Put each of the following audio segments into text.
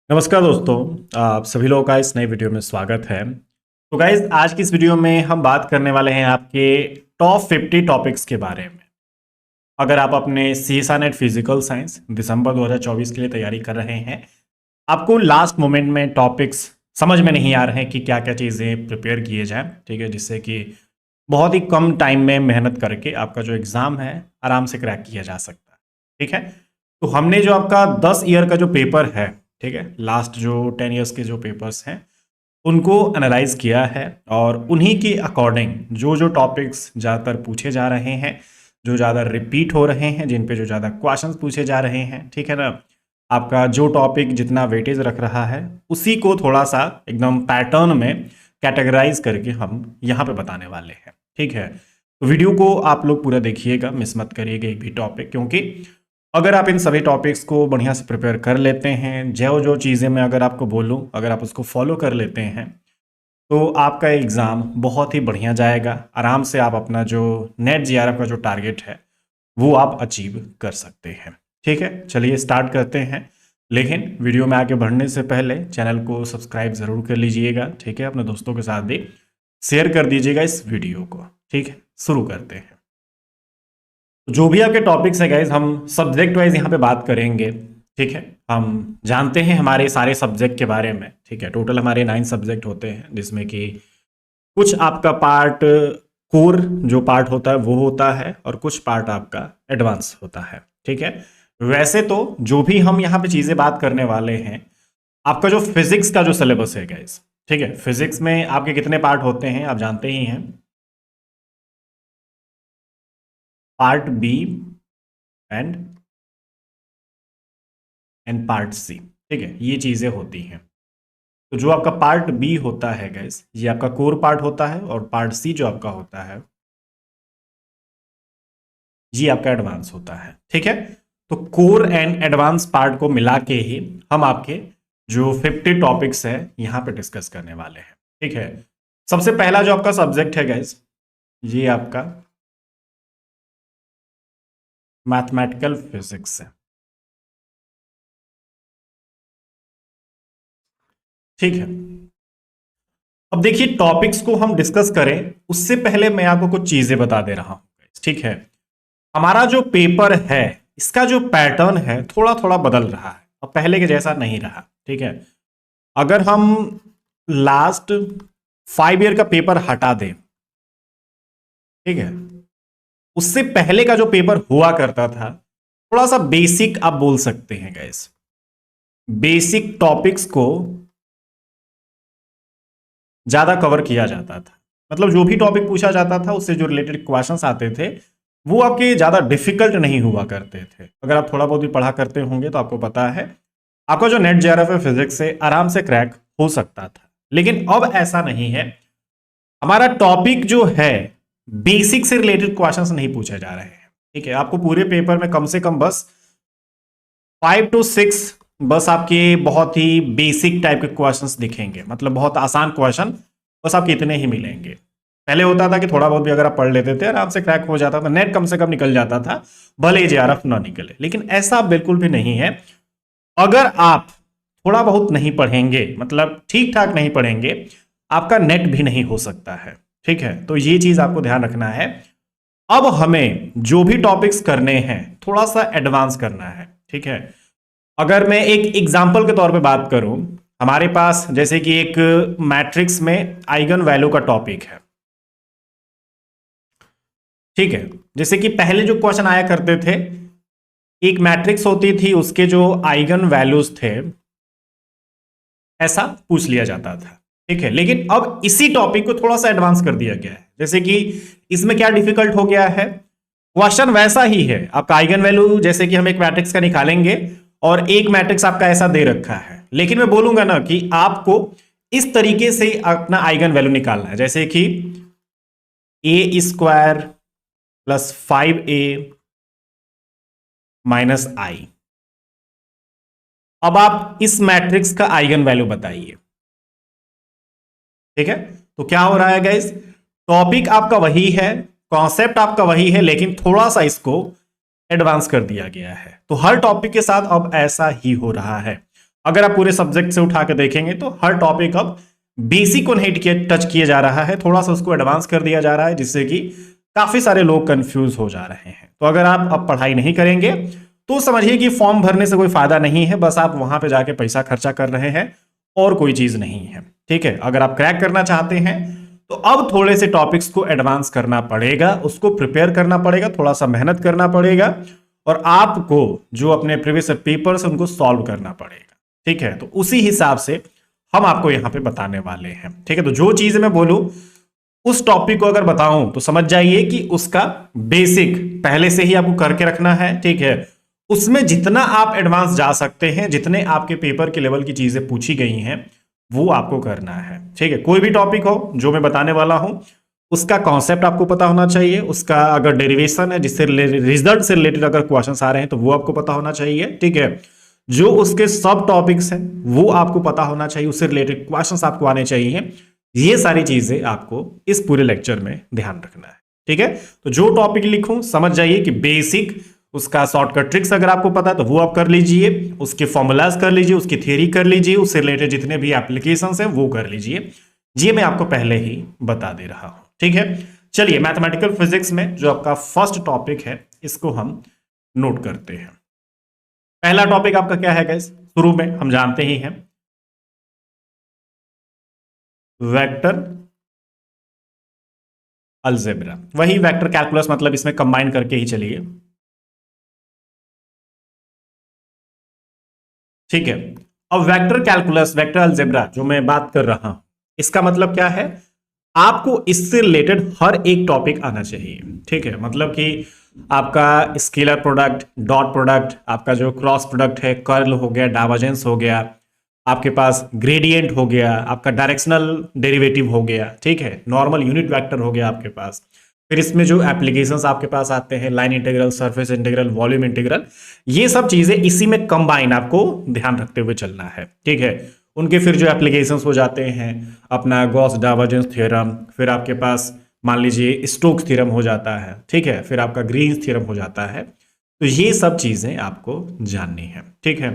नमस्कार दोस्तों, आप सभी लोगों का इस नए वीडियो में स्वागत है। तो गाइज, आज की इस वीडियो में हम बात करने वाले हैं आपके टॉप 50 टॉपिक्स के बारे में। अगर आप अपने सीएसआ नेट फिजिकल साइंस दिसंबर 2024 के लिए तैयारी कर रहे हैं, आपको लास्ट मोमेंट में टॉपिक्स समझ में नहीं आ रहे हैं कि क्या क्या चीज़ें प्रिपेयर किए जाएं, ठीक है, जिससे कि बहुत ही कम टाइम में मेहनत करके आपका जो एग्ज़ाम है आराम से क्रैक किया जा सकता है। ठीक है, तो हमने जो आपका 10 ईयर का जो पेपर है, ठीक है, लास्ट जो 10 ईयर्स के जो पेपर्स हैं उनको एनालाइज किया है और उन्हीं के अकॉर्डिंग जो जो टॉपिक्स ज़्यादातर पूछे जा रहे हैं, जो ज़्यादा रिपीट हो रहे हैं, जिन पे जो ज़्यादा क्वेश्चंस पूछे जा रहे हैं, ठीक है ना, आपका जो टॉपिक जितना वेटेज रख रहा है उसी को थोड़ा सा एकदम पैटर्न में कैटेगराइज करके हम यहाँ पे बताने वाले हैं। ठीक है, तो वीडियो को आप लोग पूरा देखिएगा, मिस मत करिएगा एक भी टॉपिक, क्योंकि अगर आप इन सभी टॉपिक्स को बढ़िया से प्रिपेयर कर लेते हैं, जो जो चीज़ें मैं अगर आपको बोलूं, अगर आप उसको फॉलो कर लेते हैं तो आपका एग्ज़ाम बहुत ही बढ़िया जाएगा। आराम से आप अपना जो नेट जीआरएफ का जो टारगेट है वो आप अचीव कर सकते हैं। ठीक है, चलिए स्टार्ट करते हैं। लेकिन वीडियो में आगे बढ़ने से पहले चैनल को सब्सक्राइब ज़रूर कर लीजिएगा। ठीक है, अपने दोस्तों के साथ भी शेयर कर दीजिएगा इस वीडियो को। ठीक है, शुरू करते हैं। जो भी आपके टॉपिक्स है गाइज, हम सब्जेक्ट वाइज यहाँ पे बात करेंगे। ठीक है, हम जानते हैं हमारे सारे सब्जेक्ट के बारे में। ठीक है, टोटल हमारे 9 सब्जेक्ट होते हैं, जिसमें कि कुछ आपका पार्ट कोर जो पार्ट होता है वो होता है और कुछ पार्ट आपका एडवांस होता है। ठीक है, वैसे तो जो भी हम यहाँ पे चीज़ें बात करने वाले हैं, आपका जो फिजिक्स का जो सिलेबस है गाइज, ठीक है, फिजिक्स में आपके कितने पार्ट होते हैं आप जानते ही हैं। Part B and part C. ठीक है, ये चीजें होती हैं। तो जो आपका पार्ट बी होता है गाइस, ये आपका कोर पार्ट होता है और पार्ट सी जो आपका होता है ये आपका एडवांस होता है। ठीक है, तो कोर एंड एडवांस पार्ट को मिला के ही हम आपके जो 50 टॉपिक्स है यहां पे डिस्कस करने वाले हैं। ठीक है, सबसे पहला जो आपका सब्जेक्ट है गाइस, ये आपका मैथमेटिकल फिजिक्स है। ठीक है, अब देखिए टॉपिक्स को हम डिस्कस करें उससे पहले मैं आपको कुछ चीजें बता दे रहा हूं। ठीक है, हमारा जो पेपर है इसका जो पैटर्न है थोड़ा थोड़ा बदल रहा है और पहले के जैसा नहीं रहा। ठीक है, अगर हम लास्ट 5 ईयर का पेपर हटा दें, ठीक है, उससे पहले का जो पेपर हुआ करता था थोड़ा सा बेसिक आप बोल सकते हैं गाइस, बेसिक टॉपिक्स को ज्यादा कवर किया जाता था। मतलब जो भी टॉपिक पूछा जाता था उससे जो रिलेटेड क्वेश्चंस आते थे वो आपके ज्यादा डिफिकल्ट नहीं हुआ करते थे। अगर आप थोड़ा बहुत भी पढ़ा करते होंगे तो आपको पता है आपका जो नेट जीआरएफ है फिजिक्स से आराम से क्रैक हो सकता था। लेकिन अब ऐसा नहीं है, हमारा टॉपिक जो है बेसिक से रिलेटेड क्वेश्चंस नहीं पूछे जा रहे हैं। ठीक है, आपको पूरे पेपर में कम से कम बस 5 to 6 बस आपके बहुत ही बेसिक टाइप के क्वेश्चंस दिखेंगे, मतलब बहुत आसान क्वेश्चन बस आपके इतने ही मिलेंगे। पहले होता था कि थोड़ा बहुत भी अगर आप पढ़ लेते थे आराम से क्रैक हो जाता था, नेट कम से कम निकल जाता था, भले जीआरएफ ना निकले। लेकिन ऐसा बिल्कुल भी नहीं है। अगर आप थोड़ा बहुत नहीं पढ़ेंगे, मतलब ठीक ठाक नहीं पढ़ेंगे, आपका नेट भी नहीं हो सकता है। ठीक है, तो ये चीज आपको ध्यान रखना है। अब हमें जो भी टॉपिक्स करने हैं थोड़ा सा एडवांस करना है। ठीक है, अगर मैं एक एग्जाम्पल के तौर पे बात करूं, हमारे पास जैसे कि एक मैट्रिक्स में आइगन वैल्यू का टॉपिक है। ठीक है, जैसे कि पहले जो क्वेश्चन आया करते थे, एक मैट्रिक्स होती थी, उसके जो आइगन वैल्यूज थे ऐसा पूछ लिया जाता था। ठीक है, लेकिन अब इसी टॉपिक को थोड़ा सा एडवांस कर दिया गया है। जैसे कि इसमें क्या डिफिकल्ट हो गया है, क्वेश्चन वैसा ही है, आपका आइगन वैल्यू जैसे कि हम एक मैट्रिक्स का निकालेंगे और एक मैट्रिक्स आपका ऐसा दे रखा है, लेकिन मैं बोलूंगा ना कि आपको इस तरीके से अपना आइगन वैल्यू निकालना है, जैसे कि ए स्क्वायर प्लस 5a माइनस आई। अब आप इस मैट्रिक्स का आइगन वैल्यू बताइए। ठीक है, तो क्या हो रहा है गाइस, टॉपिक आपका वही है, कॉन्सेप्ट आपका वही है, लेकिन थोड़ा सा इसको एडवांस कर दिया गया है। तो हर टॉपिक के साथ अब ऐसा ही हो रहा है। अगर आप पूरे सब्जेक्ट से उठा के देखेंगे तो हर टॉपिक अब बेसिक को नहीं टच किया जा रहा है, थोड़ा सा उसको एडवांस कर दिया जा रहा है, जिससे कि काफी सारे लोग कंफ्यूज हो जा रहे हैं। तो अगर आप अब पढ़ाई नहीं करेंगे तो समझिए कि फॉर्म भरने से कोई फायदा नहीं है, बस आप वहां पे जाके पैसा खर्चा कर रहे हैं और कोई चीज नहीं है। ठीक है, अगर आप क्रैक करना चाहते हैं तो अब थोड़े से टॉपिक्स को एडवांस करना पड़ेगा, उसको प्रिपेयर करना पड़ेगा, थोड़ा सा मेहनत करना पड़ेगा और आपको जो अपने प्रीवियस पेपर्स उनको सॉल्व करना पड़ेगा। ठीक है, तो उसी हिसाब से हम आपको यहां पे बताने वाले हैं। ठीक है, तो जो चीज मैं बोलूं उस टॉपिक को अगर बताऊं तो समझ जाइए कि उसका बेसिक पहले से ही आपको करके रखना है। ठीक है, उसमें जितना आप एडवांस जा सकते हैं, जितने आपके पेपर के लेवल की चीजें पूछी गई हैं वो आपको करना है। ठीक है, कोई भी टॉपिक हो जो मैं बताने वाला हूं उसका कॉन्सेप्ट आपको पता होना चाहिए, उसका अगर डेरिवेशन है जिससे रिजल्ट से रिलेटेड अगर क्वेश्चंस आ रहे हैं तो वो आपको पता होना चाहिए। ठीक है, जो उसके सब टॉपिक्स हैं वो आपको पता होना चाहिए, उससे रिलेटेड क्वेश्चंस आपको आने चाहिए। ये सारी चीजें आपको इस पूरे लेक्चर में ध्यान रखना है। ठीक है, तो जो टॉपिक लिखूं समझ जाइए कि बेसिक उसका शॉर्टकट ट्रिक्स अगर आपको पता है तो वो आप कर लीजिए, उसके फॉर्मूलाज कर लीजिए, उसकी थ्योरी कर लीजिए, उससे रिलेटेड जितने भी एप्लीकेशंस हैं वो कर लीजिए। ये मैं आपको पहले ही बता दे रहा हूं। ठीक है, चलिए मैथमेटिकल फिजिक्स में जो आपका फर्स्ट टॉपिक है इसको हम नोट करते हैं। पहला टॉपिक आपका क्या है गाइस, शुरू में हम जानते ही हैं वेक्टर अलजेब्रा, वही वेक्टर कैलकुलस, मतलब इसमें कंबाइन करके ही चलिए। ठीक है, अब वेक्टर कैलकुलस, वेक्टर अलजेब्रा जो मैं बात कर रहा हूं इसका मतलब क्या है, आपको इससे रिलेटेड हर एक टॉपिक आना चाहिए। ठीक है, मतलब कि आपका स्केलर प्रोडक्ट, डॉट प्रोडक्ट, आपका जो क्रॉस प्रोडक्ट है, कर्ल हो गया, डाइवर्जेंस हो गया, आपके पास ग्रेडियंट हो गया, आपका डायरेक्शनल डेरिवेटिव हो गया। ठीक है, नॉर्मल यूनिट वेक्टर हो गया आपके पास। फिर इसमें जो एप्लीकेशंस आपके पास आते हैं, line integral, surface integral, volume integral, ये सब चीजें इसी में कंबाइन आपको ध्यान रखते हुए चलना है। ठीक है, उनके फिर जो एप्लीकेशंस हो जाते हैं, अपना गॉस डाइवर्जेंस थ्योरम, फिर आपके पास मान लीजिए स्टोक्स थ्योरम हो जाता है। ठीक है, फिर आपका ग्रीन्स थ्योरम हो जाता है। तो ये सब चीजें आपको जाननी है। ठीक है,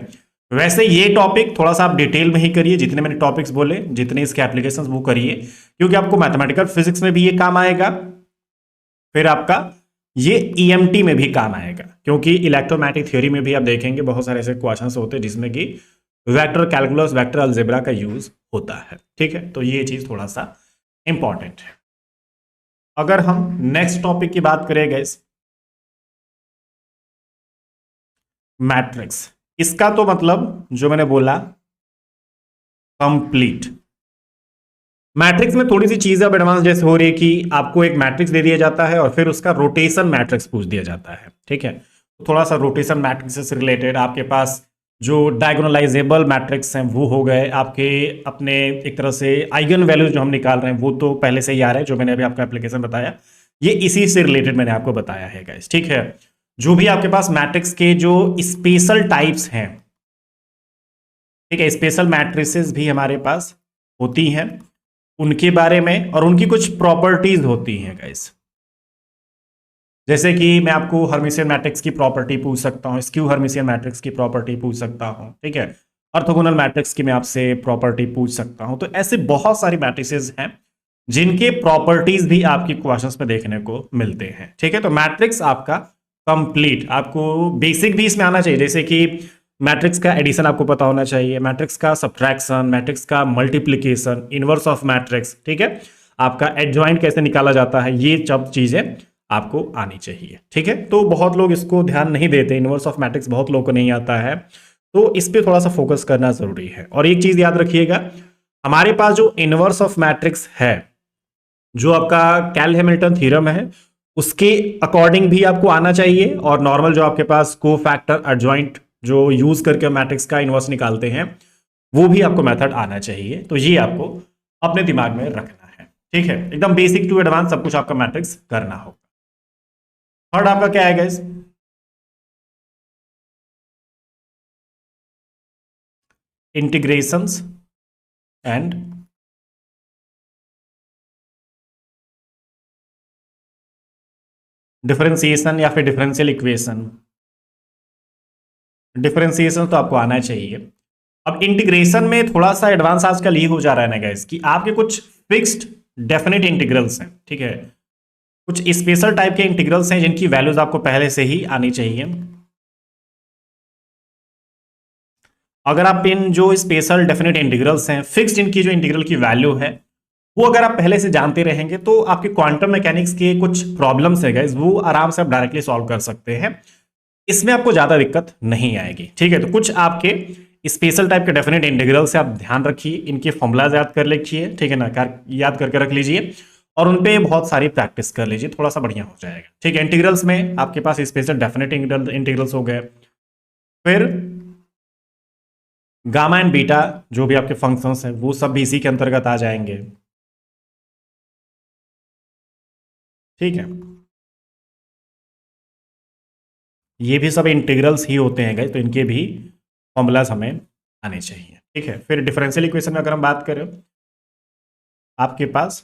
वैसे ये टॉपिक थोड़ा सा आप डिटेल में ही करिए, जितने मैंने टॉपिक्स बोले, जितने इसके एप्लीकेशंस वो करिए, क्योंकि आपको मैथमेटिकल फिजिक्स में भी ये काम आएगा, फिर आपका ये ईएमटी में भी काम आएगा, क्योंकि इलेक्ट्रोमैग्नेटिक थ्योरी में भी आप देखेंगे बहुत सारे ऐसे क्वेश्चंस होते हैं जिसमें कि वेक्टर कैलकुलस, वेक्टर अलजेब्रा का यूज होता है। ठीक है, तो ये चीज थोड़ा सा इंपॉर्टेंट है। अगर हम नेक्स्ट टॉपिक की बात करें गाइस, मैट्रिक्स, इसका तो मतलब जो मैंने बोला कंप्लीट। मैट्रिक्स में थोड़ी सी चीजें अब एडवांस जैसे हो रही है कि आपको एक मैट्रिक्स दे दिया जाता है और फिर उसका रोटेशन मैट्रिक्स पूछ दिया जाता है। ठीक है, तो थोड़ा सा रोटेशन मैट्रिक्स से रिलेटेड आपके पास जो डायगोनलाइजेबल मैट्रिक्स हैं वो हो गए आपके, अपने एक तरह से आइगन वैल्यूज जो हम निकाल रहे हैं वो तो पहले से ही आ रहे हैं, जो मैंने अभी आपको एप्लीकेशन बताया ये इसी से रिलेटेड मैंने आपको बताया है गाइस। ठीक है, जो भी आपके पास मैट्रिक्स के जो स्पेशल टाइप्स हैं, ठीक है, स्पेशल मैट्रिसेस भी हमारे पास होती हैं, उनके बारे में और उनकी कुछ प्रॉपर्टीज होती हैं गाइस। जैसे कि मैं आपको हर्मिशियन मैट्रिक्स की प्रॉपर्टी पूछ सकता हूं, स्क्यू हर्मिशियन मैट्रिक्स की प्रॉपर्टी पूछ सकता हूं। ठीक है, ऑर्थोगोनल मैट्रिक्स की मैं आपसे प्रॉपर्टी पूछ सकता हूं। तो ऐसे बहुत सारी मैट्रिसेस हैं जिनके प्रॉपर्टीज भी आपकी क्वेश्चंस में देखने को मिलते हैं। ठीक है, तो मैट्रिक्स आपका कंप्लीट, आपको बेसिक भी इसमें आना चाहिए, जैसे कि मैट्रिक्स का एडिशन आपको पता होना चाहिए, मैट्रिक्स का सब्ट्रैक्शन, मैट्रिक्स का मल्टीप्लिकेशन, इनवर्स ऑफ मैट्रिक्स। ठीक है, आपका एडजॉइंट कैसे निकाला जाता है, ये सब चीजें आपको आनी चाहिए। ठीक है, तो बहुत लोग इसको ध्यान नहीं देते, इनवर्स ऑफ मैट्रिक्स बहुत लोगों को नहीं आता है, तो इस पे थोड़ा सा फोकस करना जरूरी है। और एक चीज याद रखिएगा, हमारे पास जो इनवर्स ऑफ मैट्रिक्स है, जो आपका कैल हैमिल्टन थ्योरम है, उसके अकॉर्डिंग भी आपको आना चाहिए, और नॉर्मल जो आपके पास को फैक्टर एडजॉइंट जो यूज करके मैट्रिक्स का इनवर्स निकालते हैं वो भी आपको मेथड आना चाहिए। तो ये आपको अपने दिमाग में रखना है। ठीक है, एकदम बेसिक टू एडवांस सब कुछ आपका मैट्रिक्स करना होगा। थर्ड आपका क्या है गाइस, इंटीग्रेशंस एंड डिफरेंशिएशन या फिर डिफरेंशियल इक्वेशन। डिफरेंशिएशन तो आपको आना चाहिए, अब इंटीग्रेशन में थोड़ा सा एडवांस आजकल ये हो जा रहा है ना गाइस कि आपके कुछ फिक्स्ड डेफिनेट इंटीग्रल्स हैं, ठीक है, कुछ स्पेशल टाइप के इंटीग्रल्स हैं जिनकी वैल्यूज आपको पहले से ही आनी चाहिए। अगर आप इन जो स्पेशल डेफिनेट इंटीग्रल्स हैं, फिक्स्ड इनकी जो इंटीग्रल की वैल्यू है, वो अगर आप पहले से जानते रहेंगे तो आपके क्वांटम मैकेनिक्स के कुछ प्रॉब्लम्स है गाइस, वो आराम से आप डायरेक्टली सॉल्व कर सकते हैं। इसमें आपको ज्यादा दिक्कत नहीं आएगी, ठीक है। तो कुछ आपके स्पेशल टाइप के डेफिनेट इंटीग्रल से आप ध्यान रखिए, इनके फॉर्मूलाज याद कर लीजिए, ठीक है ना, याद करके रख लीजिए और उनपे बहुत सारी प्रैक्टिस कर लीजिए, थोड़ा सा बढ़िया हो जाएगा, ठीक है। इंटीग्रल्स में आपके पास स्पेशल डेफिनेट इंटीग्रल्स हो गए, फिर गामा एंड बीटा जो भी आपके फंक्शंस हैं वो सब भी इसी के अंतर्गत आ जाएंगे, ठीक है। ये भी सब इंटीग्रल्स ही होते हैं गाइस, तो इनके भी फॉर्मूलाज हमें आने चाहिए, ठीक है। फिर डिफरेंशियल इक्वेशन में अगर हम बात करें, आपके पास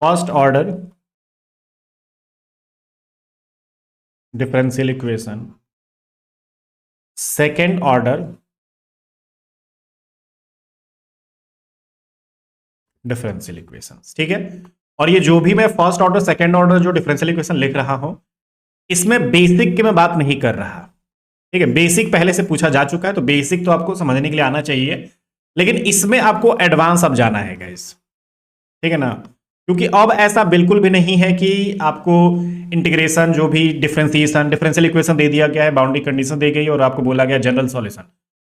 first order differential equation, second order differential equations, ठीक है। और ये जो भी मैं फर्स्ट ऑर्डर सेकेंड ऑर्डर जो डिफरेंशियल इक्वेशन लिख रहा हूं, इसमें बेसिक की मैं बात नहीं कर रहा, ठीक है। बेसिक पहले से पूछा जा चुका है, तो बेसिक तो आपको समझने के लिए आना चाहिए, लेकिन इसमें आपको एडवांस अब जाना है गाइस, ठीक है ना, क्योंकि अब ऐसा बिल्कुल भी नहीं है कि आपको इंटीग्रेशन जो भी डिफरेंशिएशन डिफरेंशियल इक्वेशन दे दिया गया है, बाउंड्री कंडीशन दी गई और आपको बोला गया जनरल सॉल्यूशन,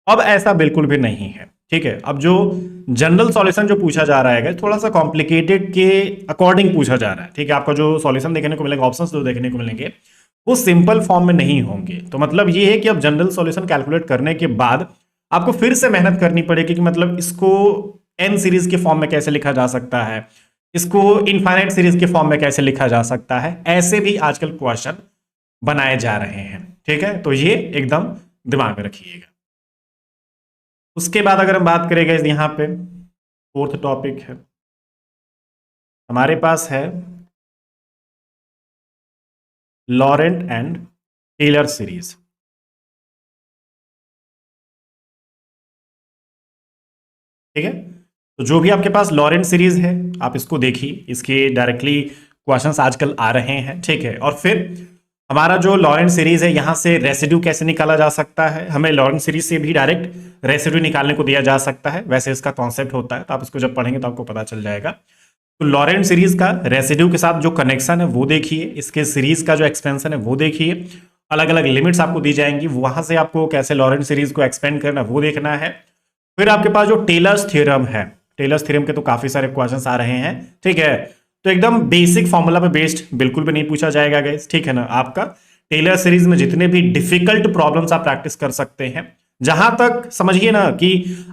अब ऐसा बिल्कुल भी नहीं है, ठीक है। अब जो जनरल सॉल्यूशन जो पूछा जा रहा है थोड़ा सा कॉम्प्लिकेटेड के अकॉर्डिंग पूछा जा रहा है, ठीक है। आपको जो सॉल्यूशन देखने को मिलेगा, ऑप्शंस जो देखने को मिलेंगे वो सिंपल फॉर्म में नहीं होंगे, तो मतलब ये है कि अब जनरल सॉल्यूशन कैलकुलेट करने के बाद आपको फिर से मेहनत करनी पड़ेगी कि मतलब इसको एन सीरीज के फॉर्म में कैसे लिखा जा सकता है, इसको इनफाइनाइट सीरीज के फॉर्म में कैसे लिखा जा सकता है, ऐसे भी आजकल क्वेश्चन बनाए जा रहे हैं, ठीक है। तो ये एकदम दिमाग में रखिएगा। उसके बाद अगर हम बात करेंगे यहां पे फोर्थ टॉपिक है हमारे पास है लॉरेंट एंड टेलर सीरीज, ठीक है। तो जो भी आपके पास लॉरेंट सीरीज है आप इसको देखिए, इसके डायरेक्टली क्वेश्चंस आजकल आ रहे हैं, ठीक है। और फिर हमारा जो लॉरेंट सीरीज है यहां से रेसिड्यू कैसे निकाला जा सकता है, हमें लॉरेंट सीरीज से भी डायरेक्ट रेसिड्यू निकालने को दिया जा सकता है, वैसे इसका कॉन्सेप्ट होता है, तो आप इसको जब पढ़ेंगे तो आपको पता चल जाएगा। तो लॉरेंट सीरीज का रेसिड्यू के साथ जो कनेक्शन है वो देखिए, इसके सीरीज का जो एक्सपेंशन है वो देखिए, अलग अलग लिमिट्स आपको दी जाएंगी, वहां से आपको कैसे लॉरेंट सीरीज को एक्सपेंड करना वो देखना है। फिर आपके पास जो टेलर्स थ्योरम है, टेलर्स थ्योरम के तो काफी सारे क्वेश्चंस आ रहे हैं, ठीक है। तो एकदम बेसिक फॉर्मूला पे बेस्ड बिल्कुल भी नहीं पूछा जाएगा गाइस, ठीक है ना। आपका टेलर सीरीज में जितने भी डिफिकल्ट प्रॉब्लम्स आप प्रैक्टिस कर सकते हैं, जहां तक समझिए ना कि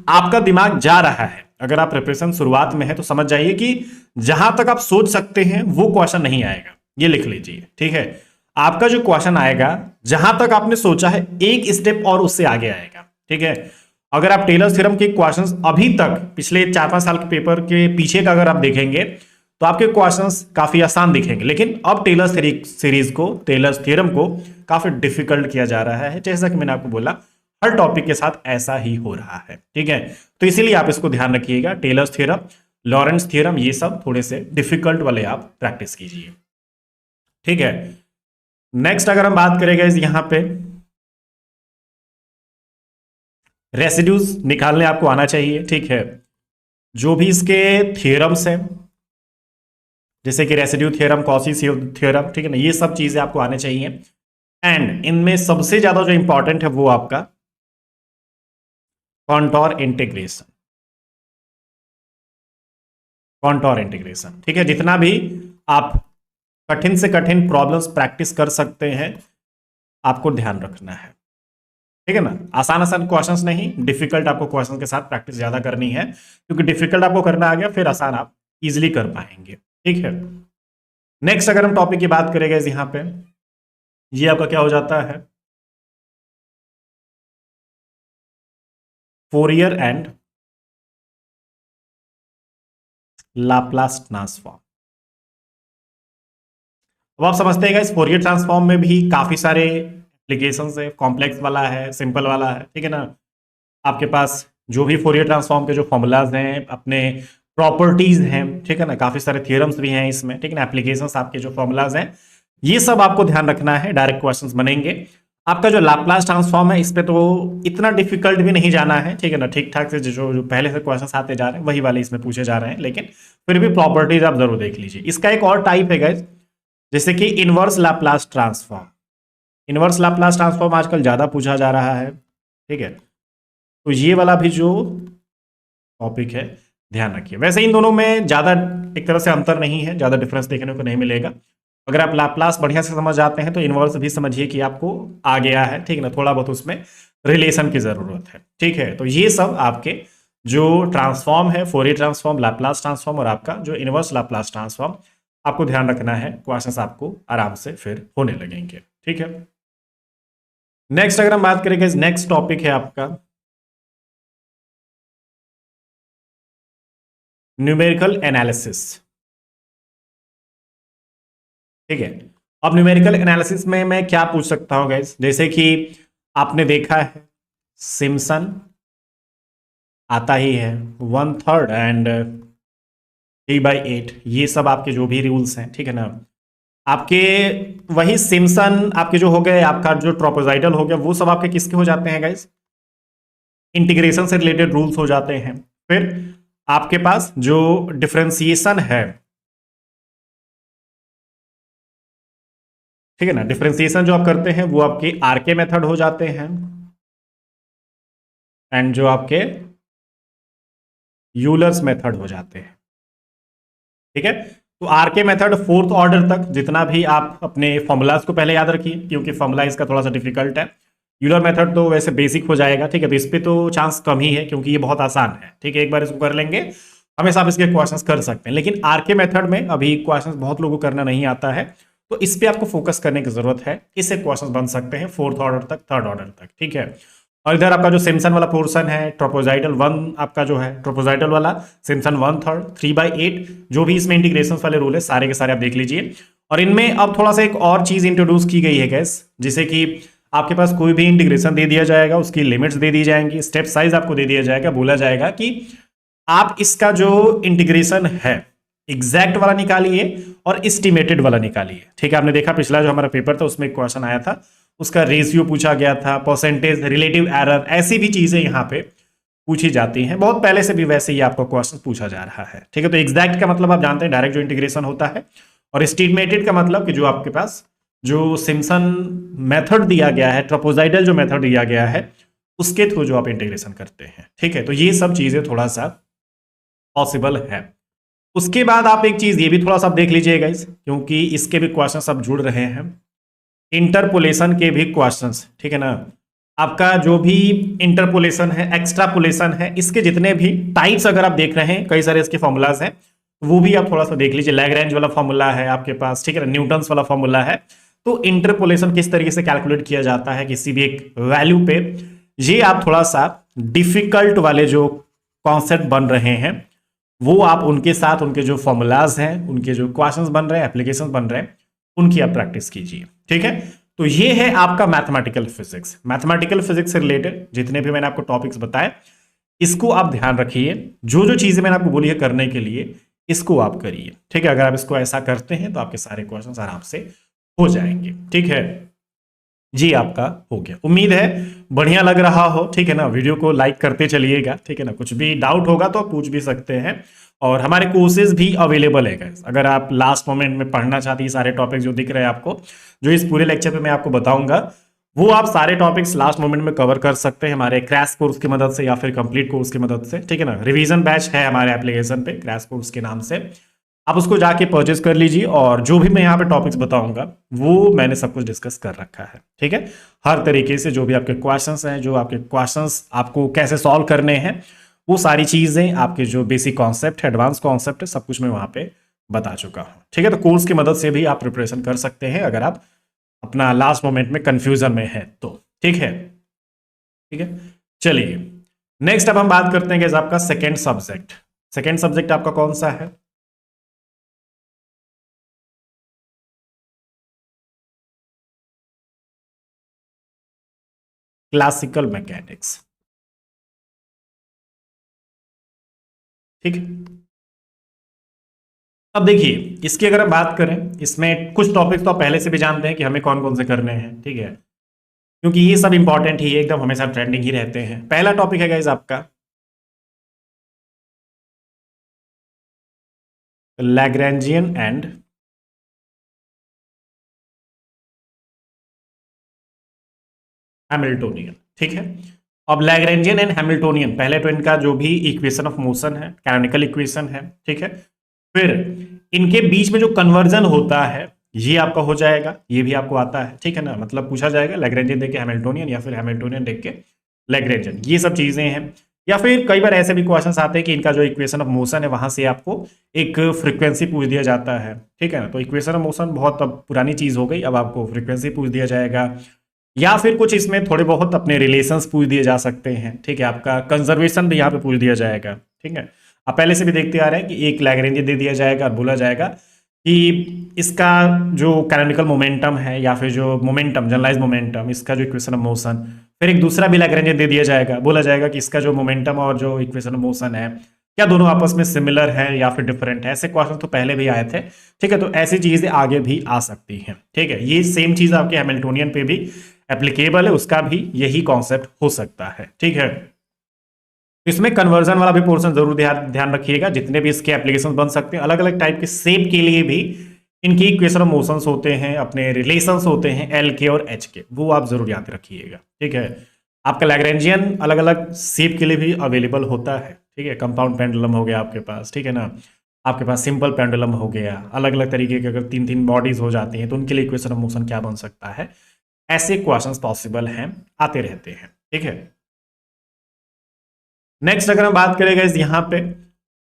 आपका दिमाग जा रहा है, अगर आप प्रिपरेशन शुरुआत में है तो समझ जाइए कि जहां तक आप सोच सकते हैं वो क्वेश्चन नहीं आएगा, ये लिख लीजिए, ठीक है। आपका जो क्वेश्चन आएगा जहां तक आपने सोचा है एक स्टेप और उससे आगे आएगा, ठीक है। अगर आप टेलर थ्योरम के क्वेश्चंस अभी तक पिछले 4-5 साल के पेपर के पीछे का अगर आप देखेंगे तो आपके क्वेश्चंस काफी आसान दिखेंगे, लेकिन अब टेलर सीरीज को, टेलर थ्योरम को काफी डिफिकल्ट किया जा रहा है, जैसा कि मैंने आपको बोला हर टॉपिक के साथ ऐसा ही हो रहा है, ठीक है। तो इसीलिए आप इसको ध्यान रखिएगा, टेलर थ्योरम, लॉरेंट्स थ्योरम, ये सब थोड़े से डिफिकल्ट वाले आप प्रैक्टिस कीजिए, ठीक है। नेक्स्ट अगर हम बात करेंगे यहां पे रेसिड्यूज निकालने आपको आना चाहिए, ठीक है। जो भी इसके थ्योरम्स हैं जैसे कि रेसिड्यू थ्योरम, कॉची थ्योरम, ठीक है ना, ये सब चीजें आपको आने चाहिए। एंड इनमें सबसे ज्यादा जो इंपॉर्टेंट है वो आपका कॉन्टोर इंटीग्रेशन, कॉन्टोर इंटीग्रेशन, ठीक है। जितना भी आप कठिन से कठिन प्रॉब्लम्स प्रैक्टिस कर सकते हैं आपको ध्यान रखना है, ठीक है ना। आसान आसान क्वेश्चंस नहीं, डिफिकल्ट आपको क्वेश्चन के साथ प्रैक्टिस ज्यादा करनी है, क्योंकि डिफिकल्ट आपको करना आ गया फिर आसान आप इजीली कर पाएंगे, ठीक है। नेक्स्ट अगर हम टॉपिक की बात करेंगे यहां पे, ये आपका क्या हो जाता है, फोरियर एंड लाप्लास ट्रांसफॉर्म। अब आप समझते हैं इस फोरियर ट्रांसफॉर्म में भी काफी सारे एप्लीकेशंस है, कॉम्प्लेक्स वाला है, सिंपल वाला है, ठीक है ना। आपके पास जो भी फोरियर ट्रांसफॉर्म के जो फॉर्मूलाज हैं, अपने प्रॉपर्टीज हैं, ठीक है ना, काफी सारे थियरम्स भी हैं इसमें, ठीक है ना, एप्लीकेशंस आपके जो फॉर्मूलाज हैं, ये सब आपको ध्यान रखना है। डायरेक्ट क्वेश्चंस बनेंगे। आपका जो लाप्लास ट्रांसफॉर्म है, इस पे तो इतना डिफिकल्ट भी नहीं जाना है, ठीक है ना, ठीक ठाक से जो पहले से क्वेश्चंस आते जा रहे हैं वही वाले इसमें पूछे जा रहे हैं, लेकिन फिर भी प्रॉपर्टीज आप जरूर देख लीजिए। इसका एक और टाइप है गाइस, जैसे कि inverse Laplace transform. Inverse Laplace transform आजकल ज्यादा पूछा जा रहा है, ठीक है। तो ये वाला भी जो टॉपिक है, ध्यान रखिए। वैसे इन दोनों में ज्यादा एक तरह से अंतर नहीं है, ज्यादा डिफरेंस देखने को नहीं मिलेगा। अगर आप लाप्लास बढ़िया से समझ जाते हैं तो इनवर्स भी समझिए कि आपको आ गया है, ठीक है ना, थोड़ा बहुत उसमें रिलेशन की जरूरत है, ठीक है। तो ये सब आपके जो ट्रांसफॉर्म है, फोरियर ट्रांसफॉर्म, लाप्लास ट्रांसफॉर्म और आपका जो इनवर्स लाप्लास ट्रांसफॉर्म, आपको ध्यान रखना है। क्वेश्चंस आपको आराम से फिर होने लगेंगे, ठीक है। नेक्स्ट अगर हम बात करेंगे, नेक्स्ट टॉपिक है आपका न्यूमेरिकल एनालिसिस, ठीक है। अब न्यूमेरिकल एनालिसिस में मैं क्या पूछ सकता हूं गाइस, जैसे कि आपने देखा है सिम्पसन आता ही है, 1/3 एंड 3/8, ये सब आपके जो भी रूल्स हैं, ठीक है ना, आपके वही सिम्पसन आपके जो हो गए, आपका जो ट्रोपोजाइडल हो गया, वो सब आपके किसके हो जाते हैं गाइस, इंटीग्रेशन से रिलेटेड रूल्स हो जाते हैं। फिर आपके पास जो डिफरेंशिएशन है, ठीक है ना, डिफरेंशिएशन जो आप करते हैं वो आपके आरके मेथड हो जाते हैं, एंड जो आपके यूलर्स मेथड हो जाते हैं, ठीक है। तो आरके मेथड फोर्थ ऑर्डर तक जितना भी आप अपने फॉर्मूलाज को पहले याद रखिए, क्योंकि फॉर्मूला इसका थोड़ा सा डिफिकल्ट है। यूलर मेथड तो वैसे बेसिक हो जाएगा, ठीक है, तो इस पे तो चांस कम ही है क्योंकि ये बहुत आसान है, ठीक है, एक बार इसको कर लेंगे हमेशा आप इसके क्वेश्चंस कर सकते हैं। लेकिन आरके मेथड में अभी क्वेश्चंस बहुत लोगों को करना नहीं आता है, तो इस पे आपको फोकस करने की जरूरत है। इससे क्वेश्चंस बन सकते हैं फोर्थ ऑर्डर तक, थर्ड ऑर्डर तक, ठीक है। और इधर आपका जो सिम्पसन वाला पोर्शन है, ट्रोपोजाइडल वन आपका जो है, ट्रोपोजाइडल वाला सिम्पसन 1/3, 3/8, जो भी इसमें इंटीग्रेशन वाले रूल है सारे के सारे आप देख लीजिए। और इनमें अब थोड़ा सा एक और चीज इंट्रोड्यूस की गई है गैस, जिसे कि आपके पास कोई भी इंटीग्रेशन दे दिया जाएगा, उसकी लिमिट्स दे दी जाएंगी, स्टेप साइज आपको दे दिया जाएगा, बोला जाएगा कि आप इसका जो इंटीग्रेशन है एग्जैक्ट वाला निकालिए और एस्टिमेटेड वाला निकालिए, ठीक है। आपने देखा पिछला जो हमारा पेपर था उसमें एक क्वेश्चन आया था, उसका रेशियो पूछा गया था, परसेंटेज, रिलेटिव एरर, ऐसी भी चीजें यहाँ पे पूछी जाती हैं। बहुत पहले से भी वैसे ही आपको क्वेश्चन पूछा जा रहा है, ठीक है। तो एग्जैक्ट का मतलब आप जानते हैं डायरेक्ट जो इंटीग्रेशन होता है, और एस्टिमेटेड का मतलब कि जो आपके पास जो सिम्पसन मेथड दिया गया है, ट्रोपोजाइडल जो मेथड दिया गया है, उसके थ्रू जो आप इंटीग्रेशन करते हैं, ठीक है। तो ये सब चीजें थोड़ा सा पॉसिबल है। उसके बाद आप एक चीज ये भी थोड़ा सा देख लीजिएगा इस, क्योंकि इसके भी क्वेश्चन सब जुड़ रहे हैं, इंटरपोलेशन के भी क्वेश्चंस, ठीक है ना। आपका जो भी इंटरपोलेशन है, एक्स्ट्रापोलेशन है, इसके जितने भी टाइप्स अगर आप देख रहे हैं, कई सारे इसके फॉर्मूलाज हैं, वो भी आप थोड़ा सा देख लीजिए। लैग्रेंज वाला फॉर्मूला है आपके पास, ठीक है ना, न्यूटन्स वाला फॉर्मूला है। तो इंटरपोलेशन किस तरीके से कैलकुलेट किया जाता है किसी भी एक वैल्यू पे, ये आप थोड़ा सा डिफिकल्ट वाले जो कॉन्सेप्ट बन रहे हैं, वो आप उनके साथ उनके जो फॉर्मूलाज हैं, उनके जो क्वेश्चंस बन रहे हैं, एप्लीकेशंस बन रहे हैं, उनकी आप प्रैक्टिस कीजिए, ठीक है। तो ये है आपका मैथमेटिकल फिजिक्स। मैथमेटिकल फिजिक्स से रिलेटेड जितने भी मैंने आपको टॉपिक्स बताए, इसको आप ध्यान रखिए। जो जो चीजें मैंने आपको बोली है करने के लिए, इसको आप करिए, ठीक है। अगर आप इसको ऐसा करते हैं तो आपके सारे क्वेश्चंस आराम से हो जाएंगे, ठीक है जी। आपका हो गया, उम्मीद है बढ़िया लग रहा हो, ठीक है ना। वीडियो को लाइक करते चलिएगा, ठीक है ना। कुछ भी डाउट होगा तो आप पूछ भी सकते हैं, और हमारे कोर्सेज भी अवेलेबल है guys। अगर आप लास्ट मोमेंट में पढ़ना चाहते हैं, सारे टॉपिक जो दिख रहे हैं आपको, जो इस पूरे लेक्चर पे मैं आपको बताऊंगा, वो आप सारे टॉपिक्स लास्ट मोमेंट में कवर कर सकते हैं हमारे क्रैश कोर्स की मदद से या फिर कंप्लीट कोर्स की मदद से, ठीक है ना। रिवीजन बैच है हमारे एप्लीकेशन पे क्रैश कोर्स के नाम से, आप उसको जाके परचेज कर लीजिए। और जो भी मैं यहाँ पे टॉपिक्स बताऊंगा वो मैंने सब कुछ डिस्कस कर रखा है, ठीक है। हर तरीके से जो भी आपके क्वेश्चंस हैं, जो आपके क्वेश्चंस आपको कैसे सॉल्व करने हैं, वो सारी चीजें, आपके जो बेसिक कॉन्सेप्ट है, एडवांस कॉन्सेप्ट है, सब कुछ मैं वहां पे बता चुका हूं, ठीक है। तो कोर्स की मदद से भी आप प्रिपरेशन कर सकते हैं अगर आप अपना लास्ट मोमेंट में कंफ्यूजन में है तो, ठीक है, ठीक है। चलिए नेक्स्ट अब हम बात करते हैं कि आपका सेकेंड सब्जेक्ट। सेकेंड सब्जेक्ट आपका कौन सा है? Classical mechanics. ठीक है। अब देखिए इसकी अगर हम बात करें, इसमें कुछ टॉपिक्स तो आप पहले से भी जानते हैं कि हमें कौन कौन से करने हैं, ठीक है, क्योंकि ये सब इंपॉर्टेंट ही है, एकदम हमेशा ट्रेंडिंग ही रहते हैं। पहला टॉपिक है गाइस आपका लैग्रेंजियन एंड हैमिल्टोनियन, ठीक है। अब लैग्रेंजियन एंड हैमिल्टोनियन, पहले तो इनका जो भी इक्वेशन ऑफ मोशन है, कैनोनिकल इक्वेशन है, ठीक है। फिर इनके बीच में जो कन्वर्जन होता है ये आपका हो जाएगा, ये भी आपको आता है, ठीक है ना। मतलब पूछा जाएगा लैग्रेंजियन देख के हैमिल्टोनियन या फिर हैमिल्टोनियन देख के लैग्रेंजियन, ये सब चीजें हैं। या फिर कई बार ऐसे भी क्वेश्चंस आते हैं कि इनका जो इक्वेशन ऑफ मोशन है वहां से आपको एक फ्रीक्वेंसी पूछ दिया जाता है, ठीक है ना। तो इक्वेशन ऑफ मोशन बहुत अब पुरानी चीज हो गई, अब आपको फ्रीक्वेंसी पूछ दिया जाएगा, या फिर कुछ इसमें थोड़े बहुत अपने रिलेशंस पूछ दिए जा सकते हैं, ठीक है। आपका कंजर्वेशन भी यहाँ पे पूछ दिया जाएगा, ठीक है। आप पहले से भी देखते आ रहे हैं कि एक लैग्रेंजियन दे दिया जाएगा और बोला जाएगा कि इसका जो कैनोनिकल मोमेंटम है या फिर जो मोमेंटम जनरलाइज मोमेंटम, इसका जो इक्वेशन ऑफ मोशन, फिर एक दूसरा भी लैग्रेंजियन दे दिया जाएगा, बोला जाएगा कि इसका जो मोमेंटम और जो इक्वेशन ऑफ मोशन है क्या दोनों आपस में सिमिलर है या फिर डिफरेंट है। ऐसे क्वेश्चन तो पहले भी आए थे, ठीक है। तो ऐसी चीजें आगे भी आ सकती हैं, ठीक है। ये सेम चीज आपके हैमिल्टोनियन पे भी एप्लीकेबल है, उसका भी यही कॉन्सेप्ट हो सकता है, ठीक है। इसमें कन्वर्जन वाला भी पोर्शन जरूर ध्यान ध्यान रखिएगा, जितने भी इसके एप्लीकेशन बन सकते हैं अलग अलग टाइप के शेप के लिए भी इनकी इक्वेशन ऑफ मोशंस होते हैं, अपने रिलेशंस होते हैं एल के और एच के, वो आप जरूर याद रखिएगा, ठीक है। आपका लैग्रेंजियन अलग अलग शेप के लिए भी अवेलेबल होता है, ठीक है। कंपाउंड पेंडुलम हो गया आपके पास, ठीक है ना। आपके पास सिंपल पेंडुलम हो गया, अलग अलग तरीके के अगर तीन तीन बॉडीज हो जाती हैं तो उनके लिए इक्वेशन ऑफ मोशन क्या बन सकता है, ऐसे क्वेश्चंस पॉसिबल हैं, आते रहते हैं, ठीक है। नेक्स्ट अगर हम बात करेंगे यहां पे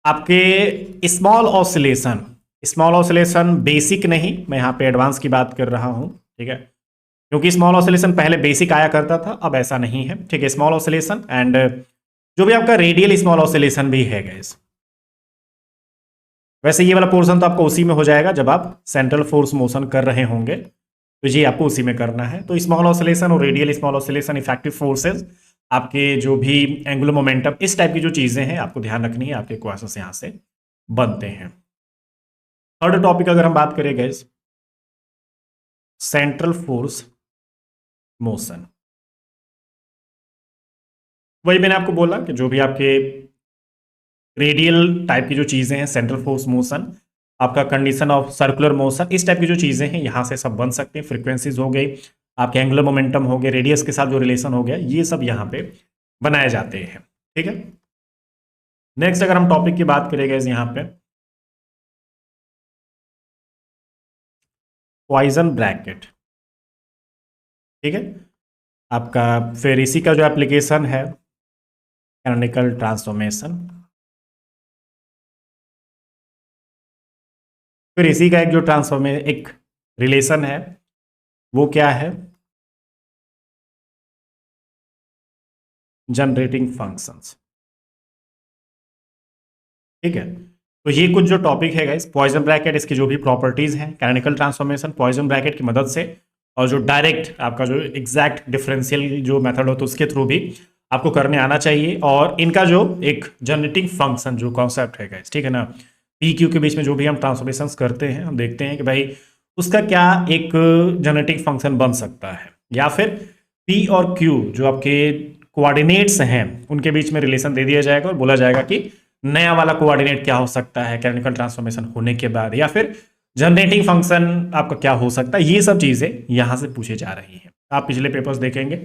आपके स्मॉल ऑसिलेशन बेसिक नहीं, मैं यहां पे एडवांस की बात कर रहा हूं, ठीक है। क्योंकि स्मॉल ऑसिलेशन पहले बेसिक आया करता था, अब ऐसा नहीं है, ठीक है। स्मॉल ऑसिलेशन एंड जो भी आपका रेडियल स्मॉल ऑसिलेशन भी है गाइस, वैसे ये वाला पोर्शन तो आपको उसी में हो जाएगा जब आप सेंट्रल फोर्स मोशन कर रहे होंगे, तो ये आपको उसी में करना है। तो स्मॉल ऑसिलेशन और radial small oscillation, effective forces, आपके जो भी एंगुलर मोमेंटम, इस टाइप की जो चीजें हैं आपको ध्यान रखनी है, आपके क्वेश्चंस यहां से बनते हैं। थर्ड टॉपिक अगर हम बात करें गाइस, सेंट्रल फोर्स मोशन। वही मैंने आपको बोला कि जो भी आपके रेडियल टाइप की जो चीजें हैं, सेंट्रल फोर्स मोशन, आपका कंडीशन ऑफ सर्कुलर मोशन, इस टाइप की जो चीजें हैं यहां से सब बन सकते हैं। फ्रीक्वेंसीज हो गई, आपके एंगुलर मोमेंटम हो गए, रेडियस के साथ जो रिलेशन हो गया, ये सब यहां पे बनाए जाते हैं, ठीक है। नेक्स्ट अगर हम टॉपिक की बात करेंगे यहां पे पॉइजन ब्रैकेट, ठीक है। आपका फिर इसी का जो एप्लीकेशन है कैनोनिकल ट्रांसफॉर्मेशन, फिर इसी का एक जो ट्रांसफॉर्मेशन एक रिलेशन है वो क्या है, जनरेटिंग फंक्शंस, ठीक है। तो ये कुछ जो टॉपिक है गाइस, पॉइजन ब्रैकेट, इसकी जो भी प्रॉपर्टीज हैं, कैनोनिकल ट्रांसफॉर्मेशन, पॉइजन ब्रैकेट की मदद से, और जो डायरेक्ट आपका जो एग्जैक्ट डिफरेंशियल जो मेथड हो तो उसके थ्रू भी आपको करने आना चाहिए। और इनका जो एक जनरेटिंग फंक्शन जो कॉन्सेप्ट है गाइस, ठीक है ना, पी क्यू के बीच में जो भी हम ट्रांसफॉर्मेशन करते हैं, हम देखते हैं कि भाई उसका क्या एक जनरेटिंग फंक्शन बन सकता है, या फिर पी और क्यू जो आपके कोऑर्डिनेट्स हैं उनके बीच में रिलेशन दे दिया जाएगा और बोला जाएगा कि नया वाला कोऑर्डिनेट क्या हो सकता है कैनोनिकल ट्रांसफॉर्मेशन होने के बाद, या फिर जनरेटिंग फंक्शन आपका क्या हो सकता है। ये सब चीजें यहां से पूछी जा रही हैं। आप पिछले पेपर्स देखेंगे,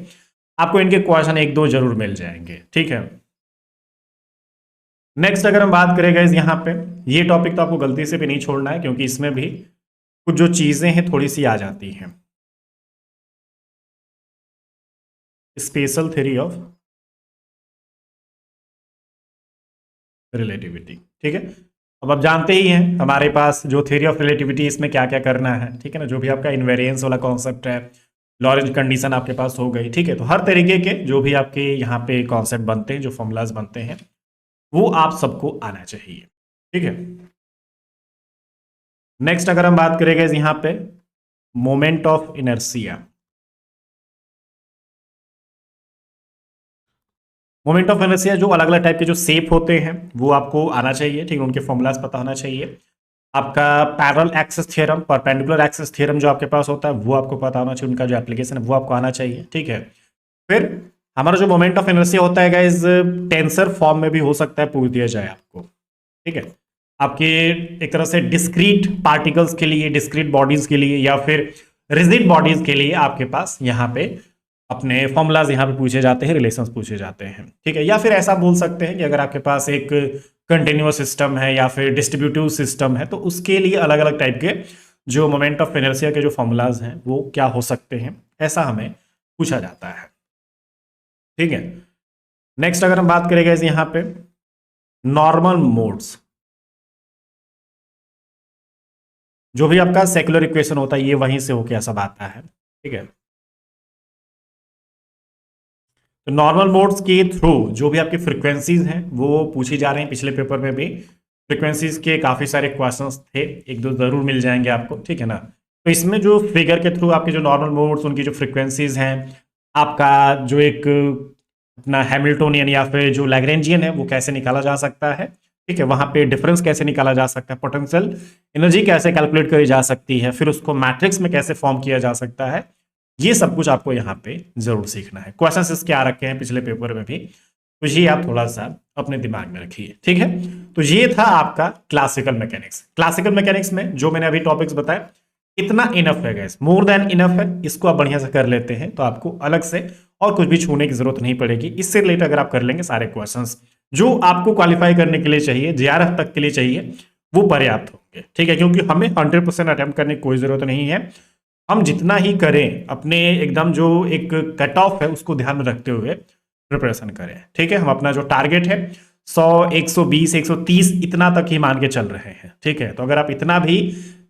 आपको इनके क्वेश्चन एक दो जरूर मिल जाएंगे, ठीक है। नेक्स्ट अगर हम बात करें गाइस यहां पे, ये टॉपिक तो आपको गलती से भी नहीं छोड़ना है, क्योंकि इसमें भी कुछ जो चीजें हैं थोड़ी सी आ जाती हैं। स्पेशल थ्योरी ऑफ रिलेटिविटी, ठीक है। अब आप जानते ही हैं हमारे पास जो थ्योरी ऑफ रिलेटिविटी, इसमें क्या क्या करना है, ठीक है ना। जो भी आपका इनवेरियंस वाला कॉन्सेप्ट है, लॉरेंज कंडीशन आपके पास हो गई, ठीक है। तो हर तरीके के जो भी आपके यहाँ पे कॉन्सेप्ट बनते हैं, जो फॉर्मूलाज बनते हैं, वो आप सबको आना चाहिए, ठीक है। नेक्स्ट अगर हम बात करेंगे यहाँ पे moment of inertia, moment of inertia जो अलग अलग टाइप के जो शेप होते हैं वो आपको आना चाहिए, ठीक है, उनके फॉर्मूलाज पता होना चाहिए। आपका parallel axis theorem, perpendicular axis theorem जो आपके पास होता है वो आपको पता होना चाहिए, उनका जो एप्लीकेशन है वो आपको आना चाहिए, ठीक है। फिर हमारा जो मोमेंट ऑफ इनर्शिया होता है गाइस, टेंसर फॉर्म में भी हो सकता है, पूछ दिया जाए आपको, ठीक है, आपके एक तरह से डिस्क्रीट पार्टिकल्स के लिए, डिस्क्रीट बॉडीज के लिए, या फिर रिजिड बॉडीज के लिए आपके पास यहाँ पे अपने फॉर्मूलाज यहाँ पे पूछे जाते हैं, रिलेशंस पूछे जाते हैं, ठीक है। या फिर ऐसा बोल सकते हैं कि अगर आपके पास एक कंटिन्यूअस सिस्टम है या फिर डिस्ट्रीब्यूटिव सिस्टम है तो उसके लिए अलग अलग टाइप के जो मोमेंट ऑफ इनर्शिया के जो फॉर्मूलाज हैं वो क्या हो सकते हैं, ऐसा हमें पूछा जाता है, ठीक है। नेक्स्ट अगर हम बात करेंगे यहाँ पे नॉर्मल मोड्स, जो भी आपका सेकुलर इक्वेशन होता है ये वहीं से होके सब आता है, ठीक है। तो नॉर्मल मोड्स के थ्रू जो भी आपकी फ्रीक्वेंसीज हैं वो पूछी जा रही हैं, पिछले पेपर में भी फ्रीक्वेंसीज के काफी सारे क्वेश्चंस थे, एक दो जरूर मिल जाएंगे आपको, ठीक है ना। तो इसमें जो फिगर के थ्रू आपके जो नॉर्मल मोड्स उनकी जो फ्रीक्वेंसीज हैं, आपका जो एक अपना हैमिल्टोनियन या फिर जो लैग्रेंजियन है वो कैसे निकाला जा सकता है, ठीक है, वहां पे डिफरेंस कैसे निकाला जा सकता है, पोटेंशियल एनर्जी कैसे कैलकुलेट करी जा सकती है, फिर उसको मैट्रिक्स में कैसे फॉर्म किया जा सकता है, ये सब कुछ आपको यहाँ पे जरूर सीखना है। क्वेश्चंस इसके आ रखे हैं पिछले पेपर में भी, तो ये आप थोड़ा सा अपने दिमाग में रखिए, ठीक है। तो ये था आपका क्लासिकल मैकेनिक्स। क्लासिकल मैकेनिक्स में जो मैंने अभी टॉपिक्स बताए इतना इनफ है गाइस, मोर देन इनफ है, इसको आप बढ़िया से कर लेते हैं तो आपको अलग से और कुछ भी छूने की जरूरत नहीं पड़ेगी। इससे रिलेटेड अगर आप कर लेंगे सारे क्वेश्चंस जो आपको क्वालिफाई करने के लिए चाहिए, जेआरएफ तक के लिए चाहिए, वो पर्याप्त होंगे, ठीक है, क्योंकि हमें 100% अटेम्प्ट करने की कोई जरूरत नहीं है। हम जितना ही करें अपने एकदम जो एक कट ऑफ है उसको ध्यान में रखते हुए प्रिपरेशन करें, ठीक है। हम अपना जो टारगेट है 100, 120, 130 इतना तक ही मान के चल रहे हैं, ठीक है। तो अगर आप इतना भी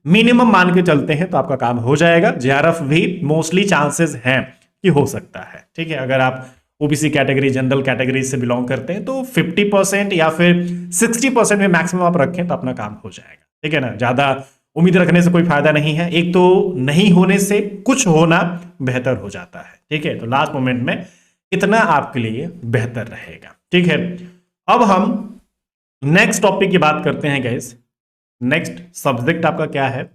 मिनिमम मान के चलते हैं तो आपका काम हो जाएगा। जेआरएफ भी मोस्टली चांसेस हैं कि हो सकता है, ठीक है। अगर आप ओबीसी कैटेगरी, जनरल कैटेगरी से बिलोंग करते हैं तो 50% या फिर 60% में मैक्सिमम आप रखें तो अपना काम हो जाएगा, ठीक है ना। ज्यादा उम्मीद रखने से कोई फायदा नहीं है, एक तो नहीं होने से कुछ होना बेहतर हो जाता है, ठीक है। तो लास्ट मोमेंट में इतना आपके लिए बेहतर रहेगा, ठीक है। अब हम नेक्स्ट टॉपिक की बात करते हैं गाइस। नेक्स्ट सब्जेक्ट आपका क्या है?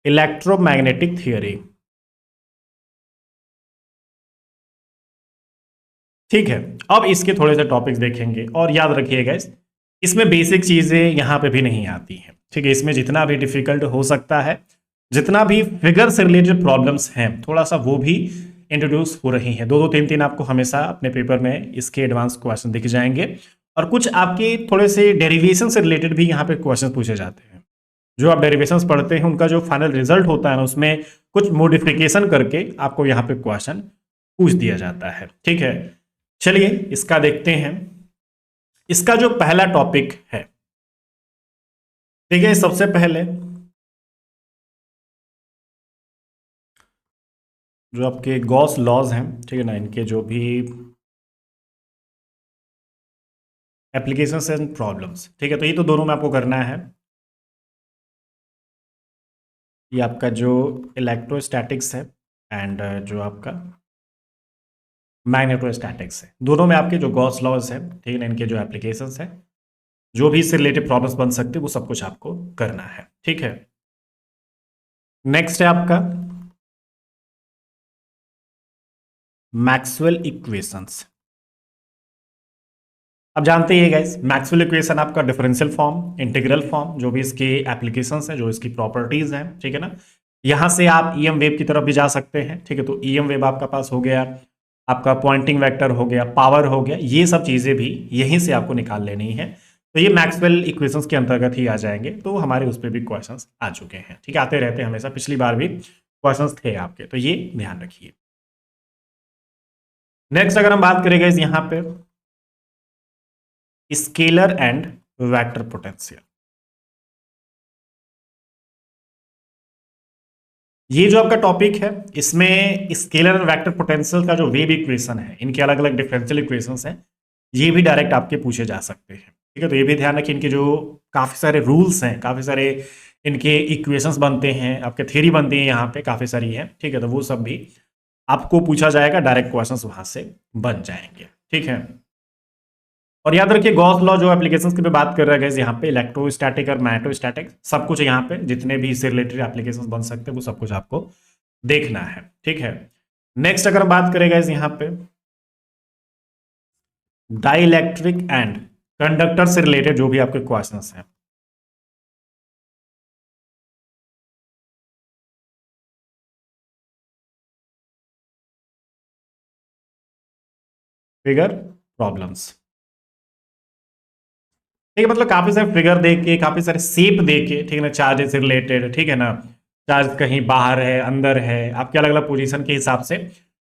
इलेक्ट्रोमैग्नेटिक थियरी, ठीक है। अब इसके थोड़े से टॉपिक्स देखेंगे और याद रखिएगा इसमें बेसिक चीजें यहां पे भी नहीं आती हैं, ठीक है। इसमें जितना भी डिफिकल्ट हो सकता है, जितना भी फिगर से रिलेटेड प्रॉब्लम्स हैं, थोड़ा सा वो भी इंट्रोड्यूस हो रही हैं। दो दो तीन तीन आपको हमेशा अपने पेपर में इसके एडवांस क्वेश्चन दिख जाएंगे, और कुछ आपके थोड़े से डेरिवेशन से रिलेटेड भी यहाँ पे क्वेश्चन पूछे जाते हैं। जो आप डेरिवेशंस पढ़ते हैं उनका जो फाइनल रिजल्ट होता है ना, उसमें कुछ मॉडिफिकेशन करके आपको यहाँ पे क्वेश्चन पूछ दिया जाता है, ठीक है। चलिए इसका देखते हैं। इसका जो पहला टॉपिक है, ठीक है, सबसे पहले जो आपके गॉस लॉज हैं, ठीक है ना, इनके जो भी एप्लीकेशंस एंड प्रॉब्लम्स, ठीक है, तो ये तो दोनों में आपको करना है। ये आपका जो इलेक्ट्रोस्टैटिक्स है एंड जो आपका मैग्नेटोस्टैटिक्स है, दोनों में आपके जो गॉस लॉज है, ठीक है ना, इनके जो एप्लीकेशंस है, जो भी इससे रिलेटेड प्रॉब्लम्स बन सकते हैं वो सब कुछ आपको करना है, ठीक है। नेक्स्ट है आपका मैक्सवेल इक्वेशंस। अब जानते ही गाइस, मैक्सवेल इक्वेशन आपका डिफरेंशियल फॉर्म, इंटीग्रल फॉर्म, जो भी इसके एप्लीकेशंस हैं, जो इसकी प्रॉपर्टीज हैं, ठीक है ना। यहां से आप ईएम वेव की तरफ भी जा सकते हैं, ठीक है। तो ईएम वेव आपका पास हो गया, आपका पॉइंटिंग वेक्टर हो गया, पावर हो गया, ये सब चीजें भी यहीं से आपको निकाल लेनी है। तो ये मैक्सवेल इक्वेशंस के अंतर्गत ही आ जाएंगे। तो हमारे उस पर भी क्वेश्चंस आ चुके हैं, ठीक है, आते रहते हैं हमेशा, पिछली बार भी क्वेश्चंस थे आपके, तो ये ध्यान रखिए। नेक्स्ट अगर हम बात करेंगे यहाँ पे स्केलर एंड वेक्टर पोटेंशियल, ये जो आपका टॉपिक है इसमें स्केलर एंड वेक्टर पोटेंशियल का जो वेव इक्वेशन है, इनके अलग अलग डिफरेंशियल इक्वेशंस हैं, ये भी डायरेक्ट आपके पूछे जा सकते हैं, ठीक है। तो ये भी ध्यान रखिए, इनके जो काफी सारे रूल्स हैं, काफी सारे इनके इक्वेशंस बनते हैं, आपके थ्योरी बनती है यहाँ पे काफी सारी है, ठीक है। तो वो सब भी आपको पूछा जाएगा, डायरेक्ट क्वेश्चंस वहां से बन जाएंगे। ठीक है, और याद रखिए गॉस लॉ जो एप्लीकेशंस की बात कर रहे हैं यहाँ पे, इलेक्ट्रोस्टैटिक और मैग्नेटोस्टैटिक सब कुछ यहाँ पे जितने भी इससे रिलेटेड एप्लीकेशंस बन सकते हैं वो सब कुछ आपको देखना है। ठीक है, नेक्स्ट अगर बात करेगा यहाँ पे डाइइलेक्ट्रिक एंड कंडक्टर से रिलेटेड जो भी आपके क्वेश्चंस हैं, फिगर प्रॉब्लम्स। ठीक है, मतलब काफी सारे फिगर देख के, काफी सारे शेप देख के, ठीक है ना, चार्ज से रिलेटेड, ठीक है ना, चार्ज कहीं बाहर है अंदर है, आपके अलग अलग पोजीशन के हिसाब से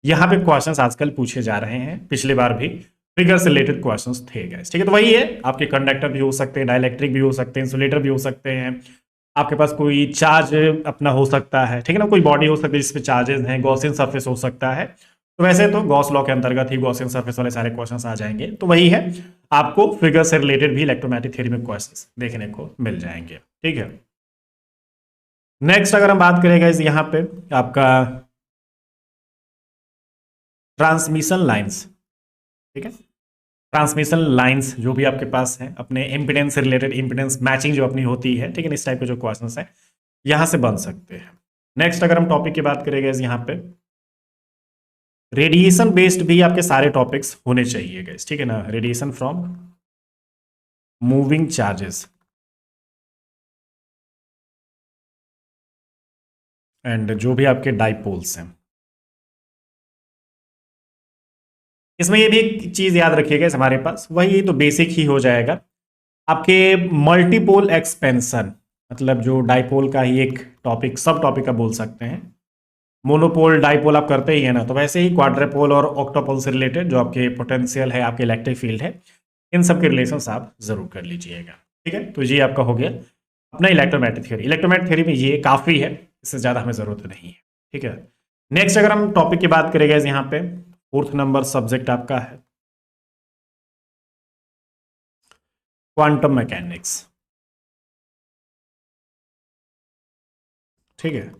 यहाँ पे क्वेश्चंस आजकल पूछे जा रहे हैं। पिछली बार भी फिगर से रिलेटेड क्वेश्चंस थे गाइस। ठीक है, तो वही है, आपके कंडक्टर भी हो सकते हैं, डाइलेक्ट्रिक भी हो सकते हैं, इंसुलेटर भी हो सकते हैं, आपके पास कोई चार्ज अपना हो सकता है, ठीक है ना, कोई बॉडी हो सकती है जिसपे चार्जेस हैं, गॉसियन सरफेस हो सकता है। तो वैसे तो गॉस लॉ के अंतर्गत ही गॉसियन सरफेस वाले सारे क्वेश्चंस आ जाएंगे। तो वही है, आपको फिगर से रिलेटेड भी इलेक्ट्रोमैग्नेटिक थ्योरी में क्वेश्चंस देखने को मिल जाएंगे। ठीक है, नेक्स्ट अगर हम बात करेंगे यहाँ पे आपका ट्रांसमिशन लाइंस। ठीक है, ट्रांसमिशन लाइंस जो भी आपके पास है, अपने इंपिडेंस से रिलेटेड इंपिडेंस मैचिंग जो अपनी होती है, ठीक है, इस टाइप के जो क्वेश्चंस है यहां से बन सकते हैं। नेक्स्ट अगर हम टॉपिक की बात करेंगे यहाँ पे रेडिएशन बेस्ड भी आपके सारे टॉपिक्स होने चाहिए गाइस। ठीक है ना, radiation from moving charges and जो भी आपके डाइपोल्स हैं, इसमें ये भी एक चीज याद रखिएगा, हमारे पास वही तो बेसिक ही हो जाएगा आपके मल्टीपोल एक्सपेंशन, मतलब जो डाइपोल का ही एक टॉपिक सब टॉपिक का बोल सकते हैं। मोनोपोल डाइपोल आप करते ही है ना, तो वैसे ही क्वाड्रपोल और ऑक्टोपोल से रिलेटेड जो आपके पोटेंशियल है, आपके इलेक्ट्रिक फील्ड है, इन सब के रिलेशंस आप जरूर कर लीजिएगा। ठीक है, तो ये आपका हो गया अपना इलेक्ट्रोमैग्नेटिक थ्योरी। इलेक्ट्रोमैग्नेटिक थ्योरी में ये काफी है, इससे ज्यादा हमें जरूरत नहीं है। ठीक है, नेक्स्ट अगर हम टॉपिक की बात करेंगे यहाँ पे फोर्थ नंबर सब्जेक्ट आपका है क्वांटम मैकेनिक्स। ठीक है,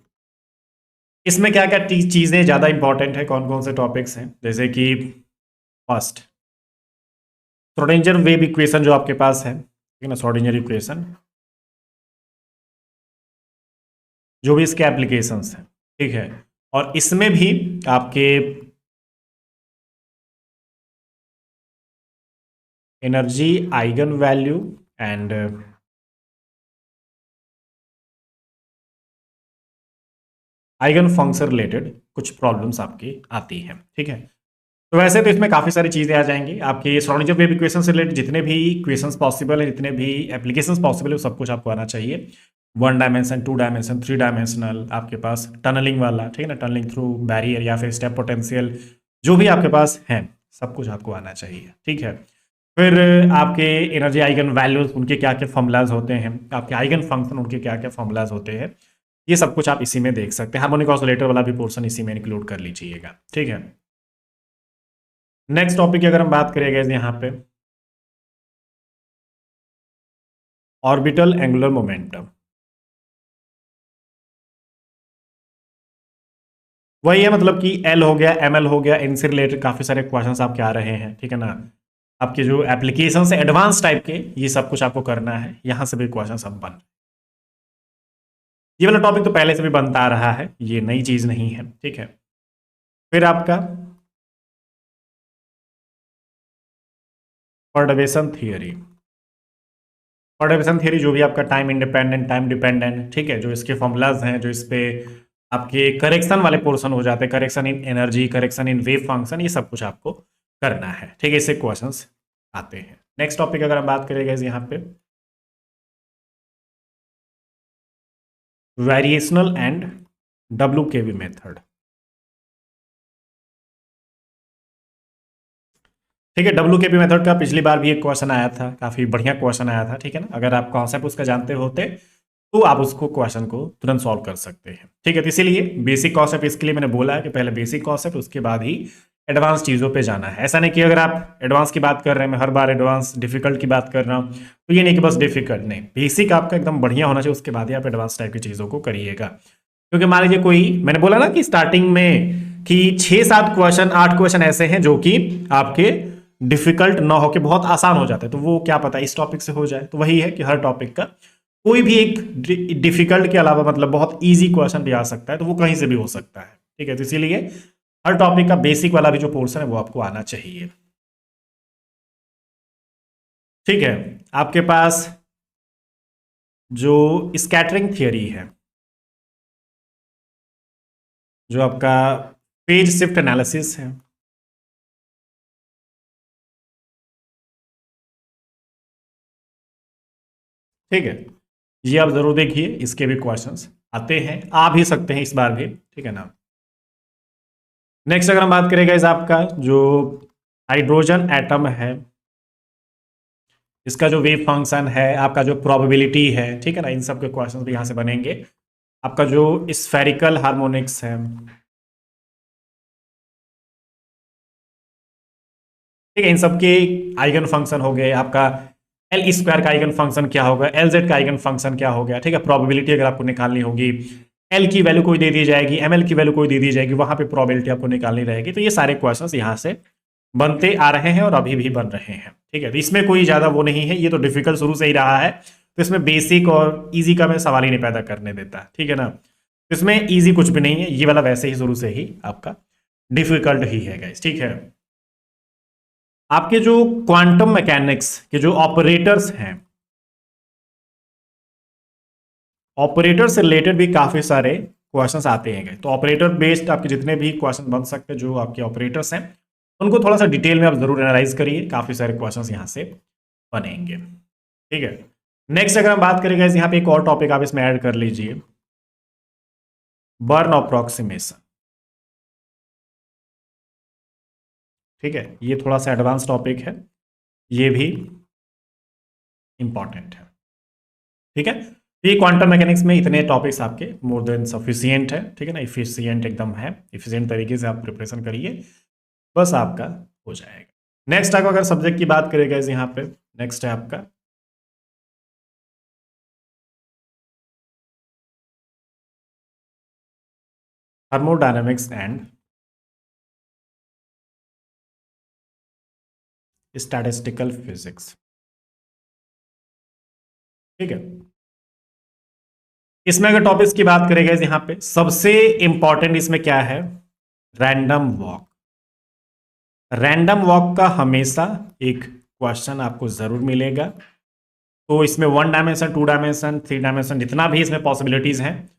इसमें क्या क्या चीजें ज्यादा इंपॉर्टेंट है, कौन कौन से टॉपिक्स हैं, जैसे कि फर्स्ट श्रोडिंगर वेव इक्वेशन जो आपके पास है, ठीक है ना, श्रोडिंगर इक्वेशन जो भी इसके एप्लीकेशंस हैं। ठीक है, और इसमें भी आपके energy eigen value and eigen function related कुछ प्रॉब्लम्स आपकी आती हैं। ठीक है, तो वैसे तो इसमें काफी सारी चीजें आ जाएंगी आपके श्रोडिंगर वेव इक्वेशन से रिलेटेड, जितने भी इक्वेशंस पॉसिबल है, जितने भी एप्लीकेशंस पॉसिबल है, सब कुछ आपको आना चाहिए। 1 डायमेंशन, 2 डायमेंशन, 3 डायमेंशनल, आपके पास टनलिंग वाला, ठीक है ना, टनलिंग थ्रू बैरियर या फिर स्टेप पोटेंशियल, जो भी आपके पास है सब कुछ आपको आना चाहिए। ठीक है, फिर आपके एनर्जी आइगन वैल्यूज, उनके क्या क्या फॉर्मूलाज होते हैं, आपके आइगन फंक्शन, उनके क्या क्या फॉर्मूलाज होते हैं, ये सब कुछ आप इसी में देख सकते हैं। हार्मोनिक ऑसिलेटर वाला भी पोर्शन इसी में इंक्लूड कर लीजिएगा। ठीक है, नेक्स्ट टॉपिक की अगर हम बात करेंगे यहाँ पे ऑर्बिटल एंगुलर मोमेंटम, वही है, मतलब कि एल हो गया, एमएल हो गया, इनसे रिलेटेड काफी सारे क्वेश्चंस आपके आ रहे हैं। ठीक है ना, आपके जो एप्लीकेशंस है एडवांस टाइप के, ये सब कुछ आपको करना है, यहां से भी क्वेश्चंस अब बन, ये वाला टॉपिक तो पहले से भी बनता आ रहा है, ये नई चीज नहीं है। ठीक है, फिर आपका पर्डवेशन थियरी, पर्डवेशन थियरी जो भी आपका टाइम इंडिपेंडेंट, टाइम डिपेंडेंट, ठीक है, जो इसके फॉर्मूलाज हैं, जो इस पे आपके करेक्शन वाले पोर्शन हो जाते हैं, correction in energy, correction in wave function, ये सब कुछ आपको करना है। ठीक है, इससे क्वेश्चंस आते हैं। नेक्स्ट टॉपिक अगर हम बात करेंगे यहाँ पे वेरिएशनल एंड WKB मेथड। ठीक है, WKB मेथड का पिछली बार भी एक क्वेश्चन आया था, काफी बढ़िया क्वेश्चन आया था। ठीक है ना, अगर आप कॉन्सेप्ट उसका जानते होते तो आप उसको क्वेश्चन को तुरंत सॉल्व कर सकते हैं। ठीक है, तो इसीलिए बेसिक कॉन्सेप्ट इसके लिए मैंने बोला है कि पहले बेसिक कॉन्सेप्ट, उसके बाद ही एडवांस चीजों पे जाना है। ऐसा नहीं कि अगर आप एडवांस की बात कर रहे हैं, मैं हर बार एडवांस डिफिकल्ट की बात कर रहा हूँ, तो ये नहीं कि बस डिफिकल्ट, नहीं, बेसिक आपका एकदम बढ़िया होना चाहिए, उसके बाद ही आप एडवांस टाइप की चीजों को करिएगा। क्योंकि मान लीजिए कोई, मैंने बोला ना कि स्टार्टिंग में कि 6-7 क्वेश्चन 8 क्वेश्चन ऐसे हैं जो कि आपके डिफिकल्ट ना होके बहुत आसान हो जाते हैं, तो वो क्या पता इस टॉपिक से हो जाए। तो वही है कि हर टॉपिक का कोई भी एक डिफिकल्ट के अलावा मतलब बहुत इजी क्वेश्चन भी आ सकता है, तो वो कहीं से भी हो सकता है। ठीक है, तो इसीलिए हर टॉपिक का बेसिक वाला भी जो पोर्शन है वो आपको आना चाहिए। ठीक है, आपके पास जो स्कैटरिंग थियरी है, जो आपका पेज शिफ्ट एनालिसिस है, ठीक है, ये आप जरूर देखिए, इसके भी क्वेश्चंस आते हैं, आ भी सकते हैं इस बार भी। ठीक है ना। नेक्स्ट अगर हम बात करेंगे इस आपका जो हाइड्रोजन एटम है, इसका जो वेव फंक्शन है, आपका जो प्रोबेबिलिटी है, ठीक है ना, इन सब के क्वेश्चंस भी यहां से बनेंगे। आपका जो स्फेरिकल हार्मोनिक्स है, ठीक है, इन सब के आइगन फंक्शन हो गए। आपका एल स्क्वायर का आइगन फंक्शन क्या होगा, एल जेड का आइगन फंक्शन क्या हो गया। ठीक है, प्रोबेबिलिटी अगर आपको निकालनी होगी, एल की वैल्यू कोई दे दी जाएगी, एम एल की वैल्यू कोई दे दी जाएगी, वहां पे प्रोबेबिलिटी आपको निकालनी रहेगी। तो ये सारे क्वेश्चंस यहां से बनते आ रहे हैं और अभी भी बन रहे हैं। ठीक है, तो इसमें कोई ज्यादा वो नहीं है, ये तो डिफिकल्ट शुरू से ही रहा है, तो इसमें बेसिक और इजी का मैं सवाल ही नहीं पैदा करने देता। ठीक है ना, तो इसमें इजी कुछ भी नहीं है, ये वाला वैसे ही शुरू से ही आपका डिफिकल्ट ही है गाइस। ठीक है, आपके जो क्वांटम मैकेनिक्स के जो ऑपरेटर्स हैं, ऑपरेटर से रिलेटेड भी काफी सारे क्वेश्चंस आते हैं। तो ऑपरेटर बेस्ड आपके जितने भी क्वेश्चन बन सकते हैं, जो आपके ऑपरेटर्स हैं, उनको थोड़ा सा डिटेल में आप जरूर एनालाइज करिए, काफी सारे क्वेश्चंस यहां से बनेंगे। ठीक है, नेक्स्ट अगर हम बात करेंगे यहाँ पे एक और टॉपिक आप इसमें ऐड कर लीजिए, बर्न अप्रोक्सीमेशन। ठीक है, ये थोड़ा सा एडवांस टॉपिक है, ये भी इंपॉर्टेंट है। ठीक है, तो ये क्वांटम मैकेनिक्स में इतने टॉपिक्स आपके मोर देन सफिशियंट है। ठीक है ना, इफिशियंट एकदम है, इफिशियंट तरीके से आप प्रिपरेशन करिए, बस आपका हो जाएगा। नेक्स्ट आपको अगर सब्जेक्ट की बात करेगा यहाँ पे, नेक्स्ट है आपका थर्मोडायनेमिक्स एंड स्टैटिस्टिकल फिजिक्स। ठीक है, इसमें अगर टॉपिक्स की बात करेंगे यहाँ पे सबसे इंपॉर्टेंट इसमें क्या है, रैंडम वॉक। रैंडम वॉक का हमेशा एक क्वेश्चन आपको जरूर मिलेगा। तो इसमें 1 डायमेंशन 2 डायमेंशन 3 डायमेंशन जितना भी इसमें पॉसिबिलिटीज हैं,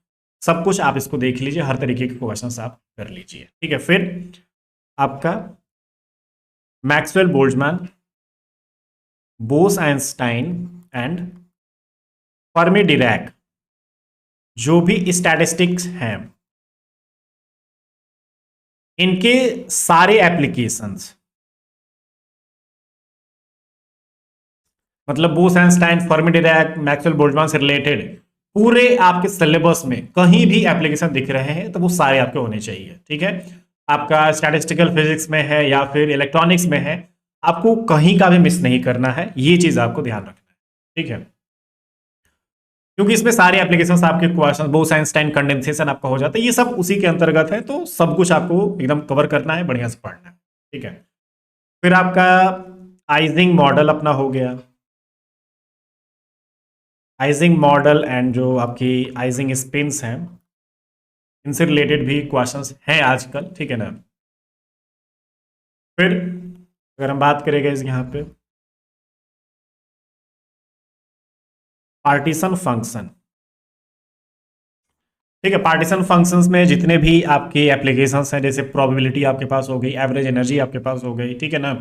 सब कुछ आप इसको देख लीजिए, हर तरीके के क्वेश्चंस आप कर लीजिए। ठीक है, फिर आपका Maxwell Boltzmann, Bose Einstein and Fermi Dirac, जो भी स्टैटिस्टिक्स हैं, इनके सारे एप्लीकेशंस, मतलब Bose Einstein Fermi Dirac Maxwell Boltzmann से रिलेटेड पूरे आपके सिलेबस में कहीं भी एप्लीकेशन दिख रहे हैं तो वो सारे आपके होने चाहिए। ठीक है, आपका स्टैटिस्टिकल फिजिक्स में है या फिर इलेक्ट्रॉनिक्स में है, आपको कहीं का भी मिस नहीं करना है, ये चीज आपको ध्यान रखना है। ठीक है, क्योंकि इसमें सारे एप्लीकेशंस आपके क्वेश्चन बोस आइंस्टाइन कंडेंसेशन आपका हो जाता है, ये सब उसी के अंतर्गत है, तो सब कुछ आपको एकदम कवर करना है, बढ़िया से पढ़ना है। ठीक है, फिर आपका आइजिंग मॉडल अपना हो गया, आइजिंग मॉडल एंड जो आपकी आइजिंग स्पिन्स हैं, इनसे रिलेटेड भी क्वेश्चंस हैं आजकल। ठीक है ना, फिर अगर हम बात करेंगे यहाँ पे पार्टीशन फंक्शन। ठीक है, पार्टीशन फंक्शंस में जितने भी आपके एप्लीकेशंस हैं, जैसे प्रोबेबिलिटी आपके पास हो गई, एवरेज एनर्जी आपके पास हो गई, ठीक है ना,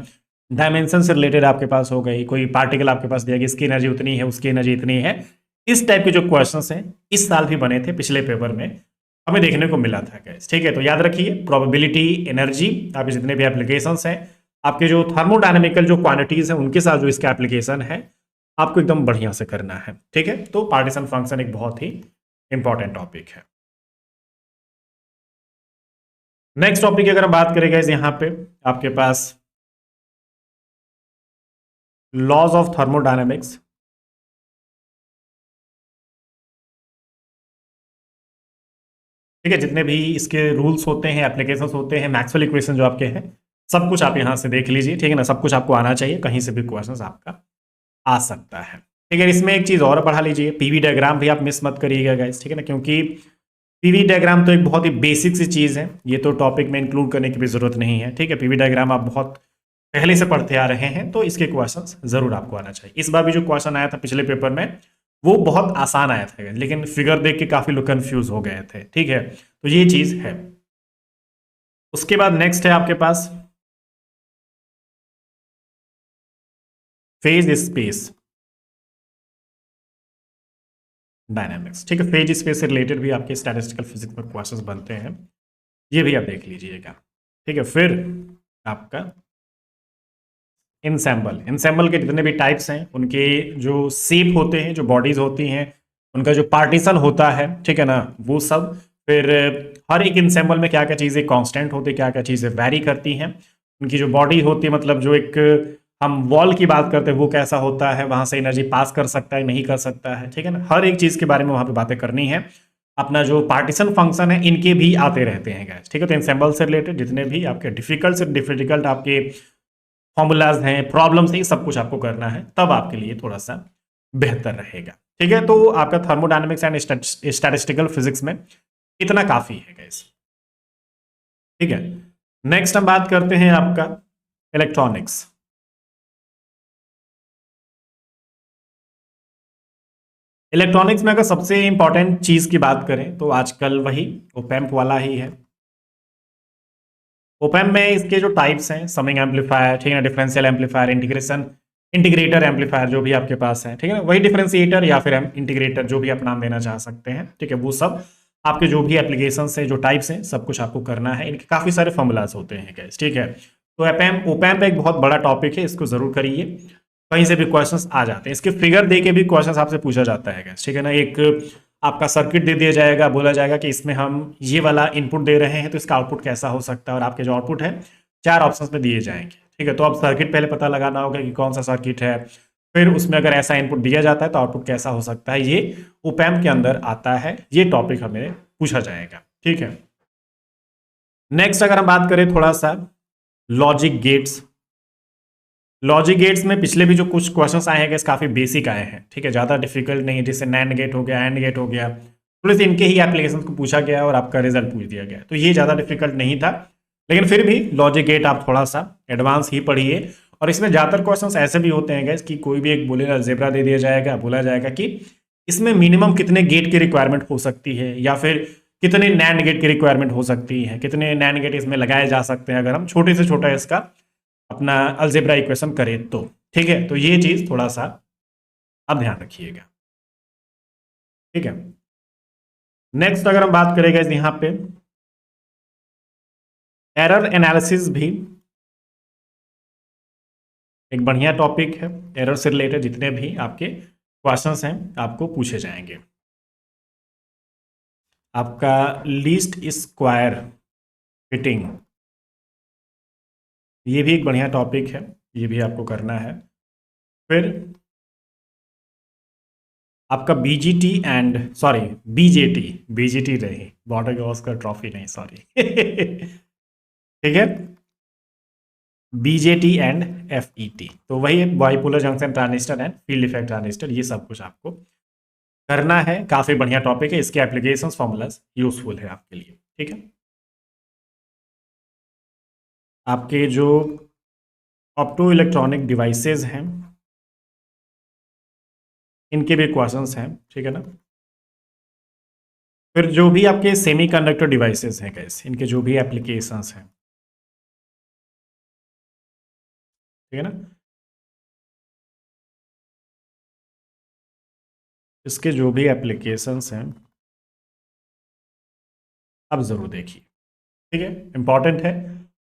डायमेंशन से रिलेटेड आपके पास हो गई, कोई पार्टिकल आपके पास दिया गया, इसकी एनर्जी उतनी है, उसकी एनर्जी इतनी है, इस टाइप के जो क्वेश्चंस हैं इस साल भी बने थे, पिछले पेपर में हमें देखने को मिला था गाइस। ठीक है, तो याद रखिए प्रोबेबिलिटी, एनर्जी, आपके जितने भी एप्लीकेशंस हैं, आपके जो थर्मोडायनेमिकल जो क्वांटिटीज हैं उनके साथ जो इसका एप्लीकेशन है, आपको एकदम बढ़िया से करना है। ठीक है, तो पार्टीशन फंक्शन एक बहुत ही इंपॉर्टेंट टॉपिक है। नेक्स्ट टॉपिक की अगर हम बात करेंगे यहाँ पे आपके पास लॉज ऑफ थर्मोडायनेमिक्स। ठीक है, जितने भी इसके रूल्स होते हैं, एप्लीकेशंस होते हैं, मैक्सवेल इक्वेशन जो आपके हैं, सब कुछ आप यहाँ से देख लीजिए। ठीक है ना, सब कुछ आपको आना चाहिए, कहीं से भी क्वेश्चन आपका आ सकता है। ठीक है, इसमें एक चीज और पढ़ा लीजिए, पीवी डायग्राम भी आप मिस मत करिएगा गाइस। ठीक है ना, क्योंकि पीवी डायग्राम तो एक बहुत ही बेसिक सी चीज है, ये तो टॉपिक में इंक्लूड करने की भी जरूरत नहीं है। ठीक है, पीवी डायग्राम आप बहुत पहले से पढ़ते आ रहे हैं, तो इसके क्वेश्चंस जरूर आपको आना चाहिए। इस बार भी जो क्वेश्चन आया था पिछले पेपर में, वो बहुत आसान आया था, लेकिन फिगर देख के काफी लोग कंफ्यूज हो गए थे। ठीक है, तो ये चीज है। उसके बाद नेक्स्ट है आपके पास फेज स्पेस डायनामिक्स। ठीक है, फेज स्पेस से रिलेटेड भी आपके स्टैटिस्टिकल फिजिक्स में क्वेश्चंस बनते हैं, ये भी आप देख लीजिएगा। ठीक है, फिर आपका इनसेंबल, इनसेंबल के जितने भी टाइप्स हैं, उनके जो शेप होते हैं, जो बॉडीज होती हैं, उनका जो पार्टीशन होता है, ठीक है ना, वो सब। फिर हर एक इनसेंबल में क्या क्या चीज़ें कांस्टेंट होती है, क्या क्या चीज़ें वैरी करती हैं, उनकी जो बॉडी होती है, मतलब जो एक हम वॉल की बात करते हैं, वो कैसा होता है, वहां से एनर्जी पास कर सकता है, नहीं कर सकता है। ठीक है ना, हर एक चीज़ के बारे में वहां पे बातें करनी है। अपना जो पार्टीशन फंक्शन है, इनके भी आते रहते हैं गाइस। ठीक है, तो इनसेंबल से रिलेटेड जितने भी आपके डिफिकल्ट से डिफिकल्ट आपके फॉर्मूलाज हैं, प्रॉब्लम्स हैं, सब कुछ आपको करना है, तब आपके लिए थोड़ा सा बेहतर रहेगा। ठीक है, तो आपका थर्मोडायनेमिक्स एंड स्टैटिस्टिकल फिजिक्स में इतना काफी है गाइस। ठीक है, नेक्स्ट हम बात करते हैं आपका इलेक्ट्रॉनिक्स। इलेक्ट्रॉनिक्स में अगर सबसे इंपॉर्टेंट चीज की बात करें तो आजकल वही ओपैम्प वाला ही है। ओपैम्प में इसके जो टाइप्स हैं, समिंग एम्पलीफायर, ठीक है ना, differential amplifier, integration integrator amplifier जो भी आपके पास है, ठीक है ना, वही डिफरेंशिएटर या फिर हम इंटीग्रेटर जो भी आप नाम देना चाह सकते हैं। ठीक है, वो सब आपके जो भी एप्लीकेशन है, जो टाइप्स हैं, सब कुछ आपको करना है। इनके काफी सारे फॉर्मूलाज होते हैं गैस। ठीक है, तो ओपैम्प एक बहुत बड़ा टॉपिक है, इसको जरूर करिए, कहीं से भी क्वेश्चंस आ जाते हैं। इसके फिगर दे के भी क्वेश्चंस आपसे पूछा जाता है गैस। ठीक है ना, एक आपका सर्किट दे दिया जाएगा, बोला जाएगा कि इसमें हम ये वाला इनपुट दे रहे हैं, तो इसका आउटपुट कैसा हो सकता है, और आपके जो आउटपुट है 4 ऑप्शंस में दिए जाएंगे। ठीक है, तो अब सर्किट पहले पता लगाना होगा कि कौन सा सर्किट है, फिर उसमें अगर ऐसा इनपुट दिया जाता है तो आउटपुट कैसा हो सकता है, ये ओपैम्प के अंदर आता है, ये टॉपिक हमें पूछा जाएगा। ठीक है, नेक्स्ट अगर हम बात करें थोड़ा सा लॉजिक गेट्स। लॉजिक गेट्स में पिछले भी जो कुछ क्वेश्चंस आए हैं काफी बेसिक आए हैं। ठीक है, ज्यादा डिफिकल्ट नहीं है, जैसे नैंड गेट हो गया, एंड गेट हो गया, थोड़े से इनके ही एप्लीकेशन को पूछा गया और आपका रिजल्ट पूछ दिया गया, तो ये ज्यादा डिफिकल्ट नहीं था। लेकिन फिर भी लॉजिक गेट आप थोड़ा सा एडवांस ही पढ़िए, और इसमें ज्यादातर क्वेश्चंस ऐसे भी होते हैं गैस कि कोई भी एक बोले अलजेब्रा दे दिया जाएगा, बोला जाएगा कि इसमें मिनिमम कितने गेट की रिक्वायरमेंट हो सकती है, या फिर कितने नैंड गेट की रिक्वायरमेंट हो सकती है, कितने नैंड गेट इसमें लगाए जा सकते हैं अगर हम छोटे से छोटा इसका अपना अलजेब्रा इक्वेशन करें तो। ठीक है, तो ये चीज थोड़ा सा आप ध्यान रखिएगा। ठीक है, नेक्स्ट अगर हम बात करेंगे यहां पे एरर एनालिसिस भी एक बढ़िया टॉपिक है। एरर से रिलेटेड जितने भी आपके क्वेश्चंस हैं आपको पूछे जाएंगे। आपका लीस्ट स्क्वायर फिटिंग, ये भी एक बढ़िया टॉपिक है, ये भी आपको करना है। फिर आपका BGT and sorry BJT, BGT रही, बॉर्डर गवास्कर ट्रॉफी नहीं, सॉरी ठीक है, बीजेटी एंड एफईटी, तो वही bipolar junction transistor and field effect transistor, ये सब कुछ आपको करना है। काफी बढ़िया टॉपिक है, इसके एप्लीकेशंस फॉर्मूलाज यूजफुल है आपके लिए। ठीक है, आपके जो ऑप्टो इलेक्ट्रॉनिक डिवाइसेज हैं, इनके भी क्वेश्चंस हैं। ठीक है ना, फिर जो भी आपके सेमीकंडक्टर डिवाइसेस हैं कैसे, इनके जो भी एप्लीकेशंस हैं, ठीक है ना, इसके जो भी एप्लीकेशंस हैं आप जरूर देखिए। ठीक है, इंपॉर्टेंट है,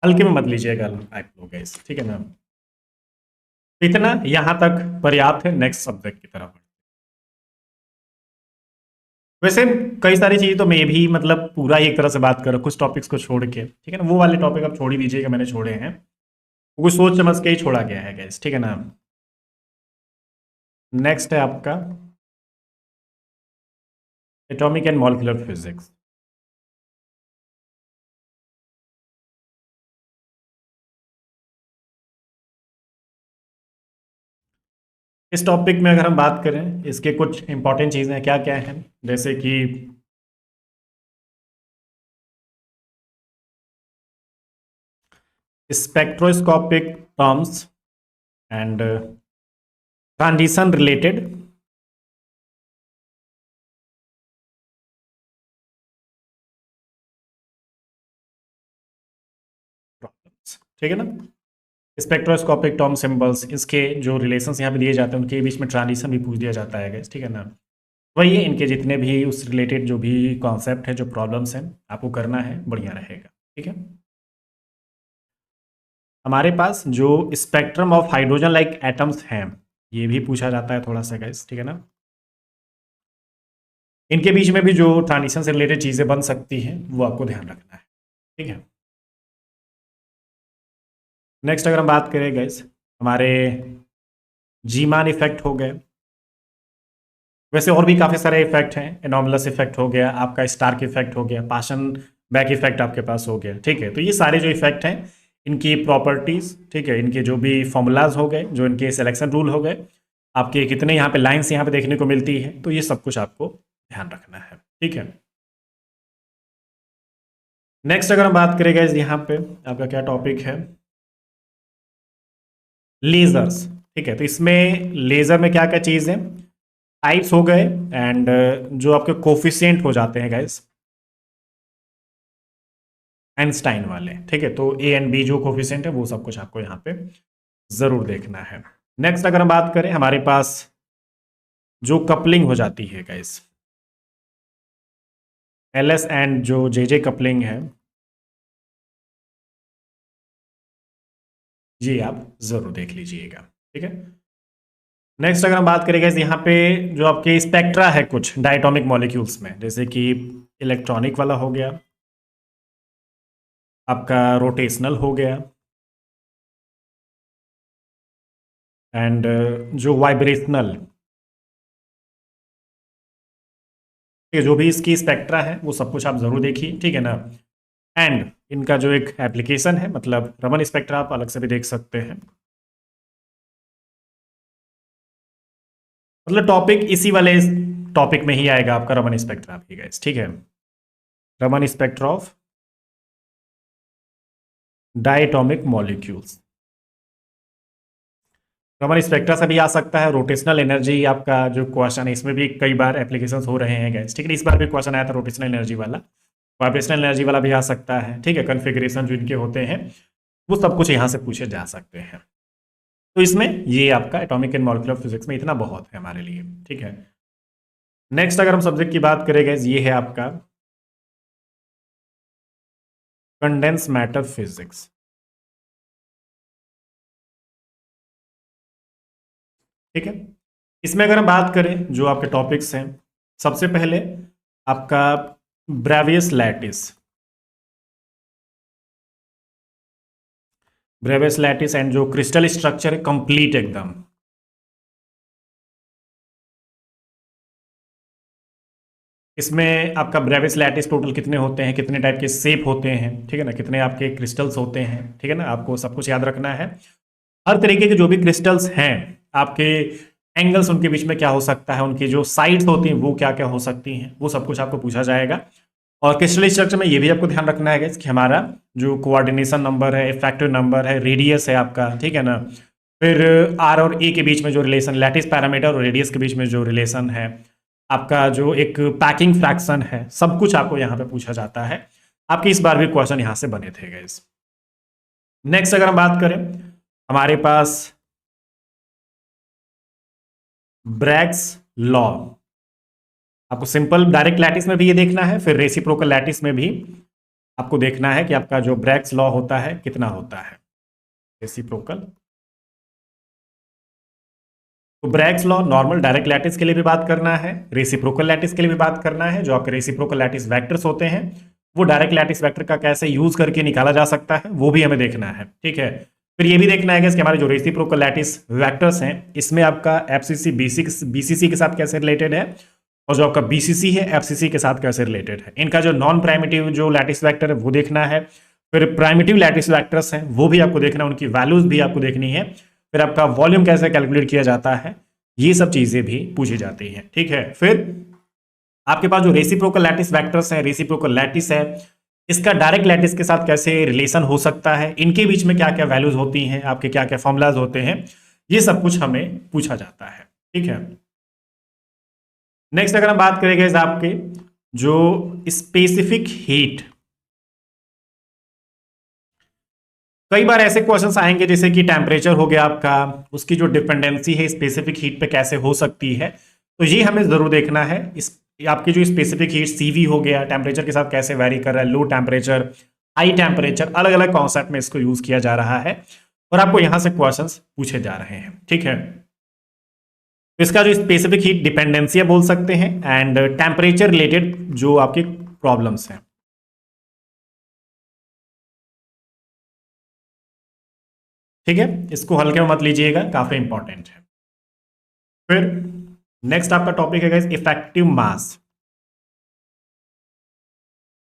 हल्के में मत लीजिएगा आप लोग गैस। ठीक है ना, इतना यहां तक पर्याप्त है, नेक्स्ट सब्जेक्ट की तरफ। वैसे कई सारी चीजें तो मैं भी मतलब पूरा ही एक तरह से बात कर रहा हूं, कुछ टॉपिक्स को छोड़ के। ठीक है ना, वो वाले टॉपिक आप छोड़ ही दीजिएगा, मैंने छोड़े हैं, वो कुछ सोच समझ के ही छोड़ा गया है गैस। ठीक है ना, नेक्स्ट है आपका एटॉमिक एंड मॉलिक्यूलर फिजिक्स। इस टॉपिक में अगर हम बात करें, इसके कुछ इंपॉर्टेंट चीज़ें क्या क्या हैं, जैसे कि spectroscopic terms and transition related, problems, ठीक है ना। स्पेक्ट्रोस्कोपिक टर्म सिंबल्स, इसके जो रिलेशंस यहाँ पे दिए जाते हैं उनके बीच में ट्रांजिशन भी पूछ दिया जाता है guys, ठीक है ना। वही है, इनके जितने भी उस रिलेटेड जो भी कॉन्सेप्ट है, जो प्रॉब्लम्स हैं, आपको करना है, बढ़िया रहेगा, ठीक है। हमारे पास जो spectrum of hydrogen like atoms हैं, ये भी पूछा जाता है थोड़ा सा गाइस, ठीक है ना। इनके बीच में भी जो ट्रांजिशन से रिलेटेड चीज़ें बन सकती हैं वो आपको ध्यान रखना है, ठीक है। नेक्स्ट अगर हम बात करें गाइस, हमारे जीमान इफेक्ट हो गए, वैसे और भी काफ़ी सारे इफेक्ट हैं। एनॉमलस इफेक्ट हो गया, आपका स्टार्क इफेक्ट हो गया, पाशन बैक इफेक्ट आपके पास हो गया, ठीक है। तो ये सारे जो इफेक्ट हैं, इनकी प्रॉपर्टीज, ठीक है, इनके जो भी फॉर्मूलाज हो गए, जो इनके सिलेक्शन रूल हो गए, आपके कितने यहाँ पे लाइंस यहाँ पे देखने को मिलती है, तो ये सब कुछ आपको ध्यान रखना है, ठीक है। नेक्स्ट अगर हम बात करें गाइस, यहाँ पे आपका क्या टॉपिक है, लेजर्स, ठीक है। तो इसमें लेजर में क्या क्या चीज़ है, टाइप्स हो गए, एंड जो आपके कोफिशिएंट हो जाते हैं गाइस, आइंस्टाइन वाले, ठीक है। तो ए एंड बी जो कोफिशिएंट है वो सब कुछ आपको यहाँ पे जरूर देखना है। नेक्स्ट अगर हम बात करें, हमारे पास जो कपलिंग हो जाती है गाइस, एल एस एंड जो जे जे कपलिंग है, ये आप जरूर देख लीजिएगा, ठीक है। नेक्स्ट अगर हम बात करें गाइस, यहाँ पे जो आपके स्पेक्ट्रा है कुछ डायटोमिक मॉलिक्यूल्स में, जैसे कि इलेक्ट्रॉनिक वाला हो गया, आपका रोटेशनल हो गया, एंड जो वाइब्रेशनल, जो भी इसकी स्पेक्ट्रा है वो सब कुछ आप जरूर देखिए, ठीक है ना। एंड इनका जो एक एप्लीकेशन है, मतलब रमन स्पेक्ट्रा आप अलग से भी देख सकते हैं, मतलब टॉपिक इसी वाले टॉपिक में ही आएगा आपका रमन स्पेक्ट्रा भी गाइस, ठीक है। Raman spectra of diatomic molecules, Raman spectra से भी आ सकता है। रोटेशनल एनर्जी आपका जो क्वेश्चन है, इसमें भी कई बार एप्लीकेशंस हो रहे हैं गाइस, ठीक है। इस बार भी क्वेश्चन आया था रोटेशनल एनर्जी वाला, वाइब्रेशनल एनर्जी वाला भी आ सकता है, ठीक है। कॉन्फ़िगरेशन जो इनके होते हैं वो सब कुछ यहाँ से पूछे जा सकते हैं। तो इसमें ये आपका एटॉमिक एंड मॉलिक्यूलर फिजिक्स में इतना बहुत है हमारे लिए, ठीक है। नेक्स्ट अगर हम सब्जेक्ट की बात करें गाइस, ये है आपका कंडेंस मैटर फिजिक्स, ठीक है। इसमें अगर हम बात करें जो आपके टॉपिक्स हैं, सबसे पहले आपका Bravais lattice, Bravais lattice and जो क्रिस्टल स्ट्रक्चर है कंप्लीट एकदम, इसमें आपका ब्रेवियस लैटिस टोटल कितने होते हैं, कितने टाइप के शेप होते हैं, ठीक है ना, कितने आपके क्रिस्टल्स होते हैं, ठीक है ना, आपको सब कुछ याद रखना है। हर तरीके के जो भी क्रिस्टल्स हैं, आपके एंगल्स उनके बीच में क्या हो सकता है, उनकी जो साइड्स होती हैं वो क्या क्या हो सकती हैं, वो सब कुछ आपको पूछा जाएगा। और क्रिस्टल स्ट्रक्चर में ये भी आपको ध्यान रखना है कि हमारा जो कोऑर्डिनेशन नंबर है, इफेक्टिव नंबर है, रेडियस है आपका, ठीक है ना, फिर आर और ए के बीच में जो रिलेशन, लैटिस पैरामीटर और रेडियस के बीच में जो रिलेशन है, आपका जो एक पैकिंग फ्रैक्शन है, सब कुछ आपको यहाँ पे पूछा जाता है। आपके इस बार भी क्वेश्चन यहाँ से बने थे गाइस। नेक्स्ट अगर हम बात करें, हमारे पास ब्रैग्स लॉ, आपको सिंपल डायरेक्ट लैटिस में भी ये देखना है, फिर रेसिप्रोकल लैटिस में भी आपको देखना है कि आपका जो ब्रैग्स लॉ होता है कितना होता है, रेसिप्रोकल। तो Bragg's law normal direct lattice के लिए भी बात करना है, रेसिप्रोकल लैटिस के लिए भी बात करना है। जो आपके रेसिप्रोकल लैटिस वेक्टर्स होते हैं वो डायरेक्ट लैटिस वेक्टर का कैसे यूज करके निकाला जा सकता है, वो भी हमें देखना है, ठीक है। फिर ये भी देखना है कि हमारे जो रेसिप्रोकल लैटिस वेक्टर्स हैं, इसमें आपका एफसीसी बीसीसी के साथ कैसे रिलेटेड है, और जो आपका बीसीसी है एफसीसी के साथ कैसे रिलेटेड है। इनका जो नॉन प्राइमिटिव जो लैटिस वेक्टर है वो देखना है। फिर प्राइमिटिव लैटिस वेक्टर्स हैं वो भी आपको देखना है, उनकी वैल्यूज भी आपको देखनी है। फिर आपका वॉल्यूम कैसे कैलकुलेट किया जाता है ये सब चीजें भी पूछी जाती हैं। ठीक है, फिर आपके पास जो रेसिप्रोकल लैटिस वेक्टर्स है, रेसिप्रोकल लैटिस है, इसका डायरेक्ट लैटिस के साथ कैसे रिलेशन हो सकता है, इनके बीच में क्या क्या वैल्यूज होती हैं, आपके क्या क्या फॉर्मूलाज होते हैं, ये सब कुछ हमें पूछा जाता है। ठीक है, नेक्स्ट अगर हम बात करेंगे आपके जो स्पेसिफिक हीट, कई बार ऐसे क्वेश्चंस आएंगे जैसे कि टेम्परेचर हो गया आपका, उसकी जो डिपेंडेंसी है स्पेसिफिक हीट पे कैसे हो सकती है, तो ये हमें जरूर देखना है। इस आपकी जो स्पेसिफिक हीट सीवी हो गया, टेम्परेचर के साथ कैसे वेरी कर रहा है, लो टेम्परेचर, हाई टेम्परेचर, अलग अलग कॉन्सेप्ट में इसको यूज किया जा रहा है और आपको यहां से क्वेश्चंस पूछे जा रहे हैं। ठीक है, तो इसका जो स्पेसिफिक हीट डिपेंडेंसी बोल सकते हैं एंड टेम्परेचर रिलेटेड जो आपकी प्रॉब्लम्स हैं। ठीक है, इसको हल्के में मत लीजिएगा, काफी इंपॉर्टेंट है। फिर नेक्स्ट आपका टॉपिक है गाइस इफेक्टिव मास।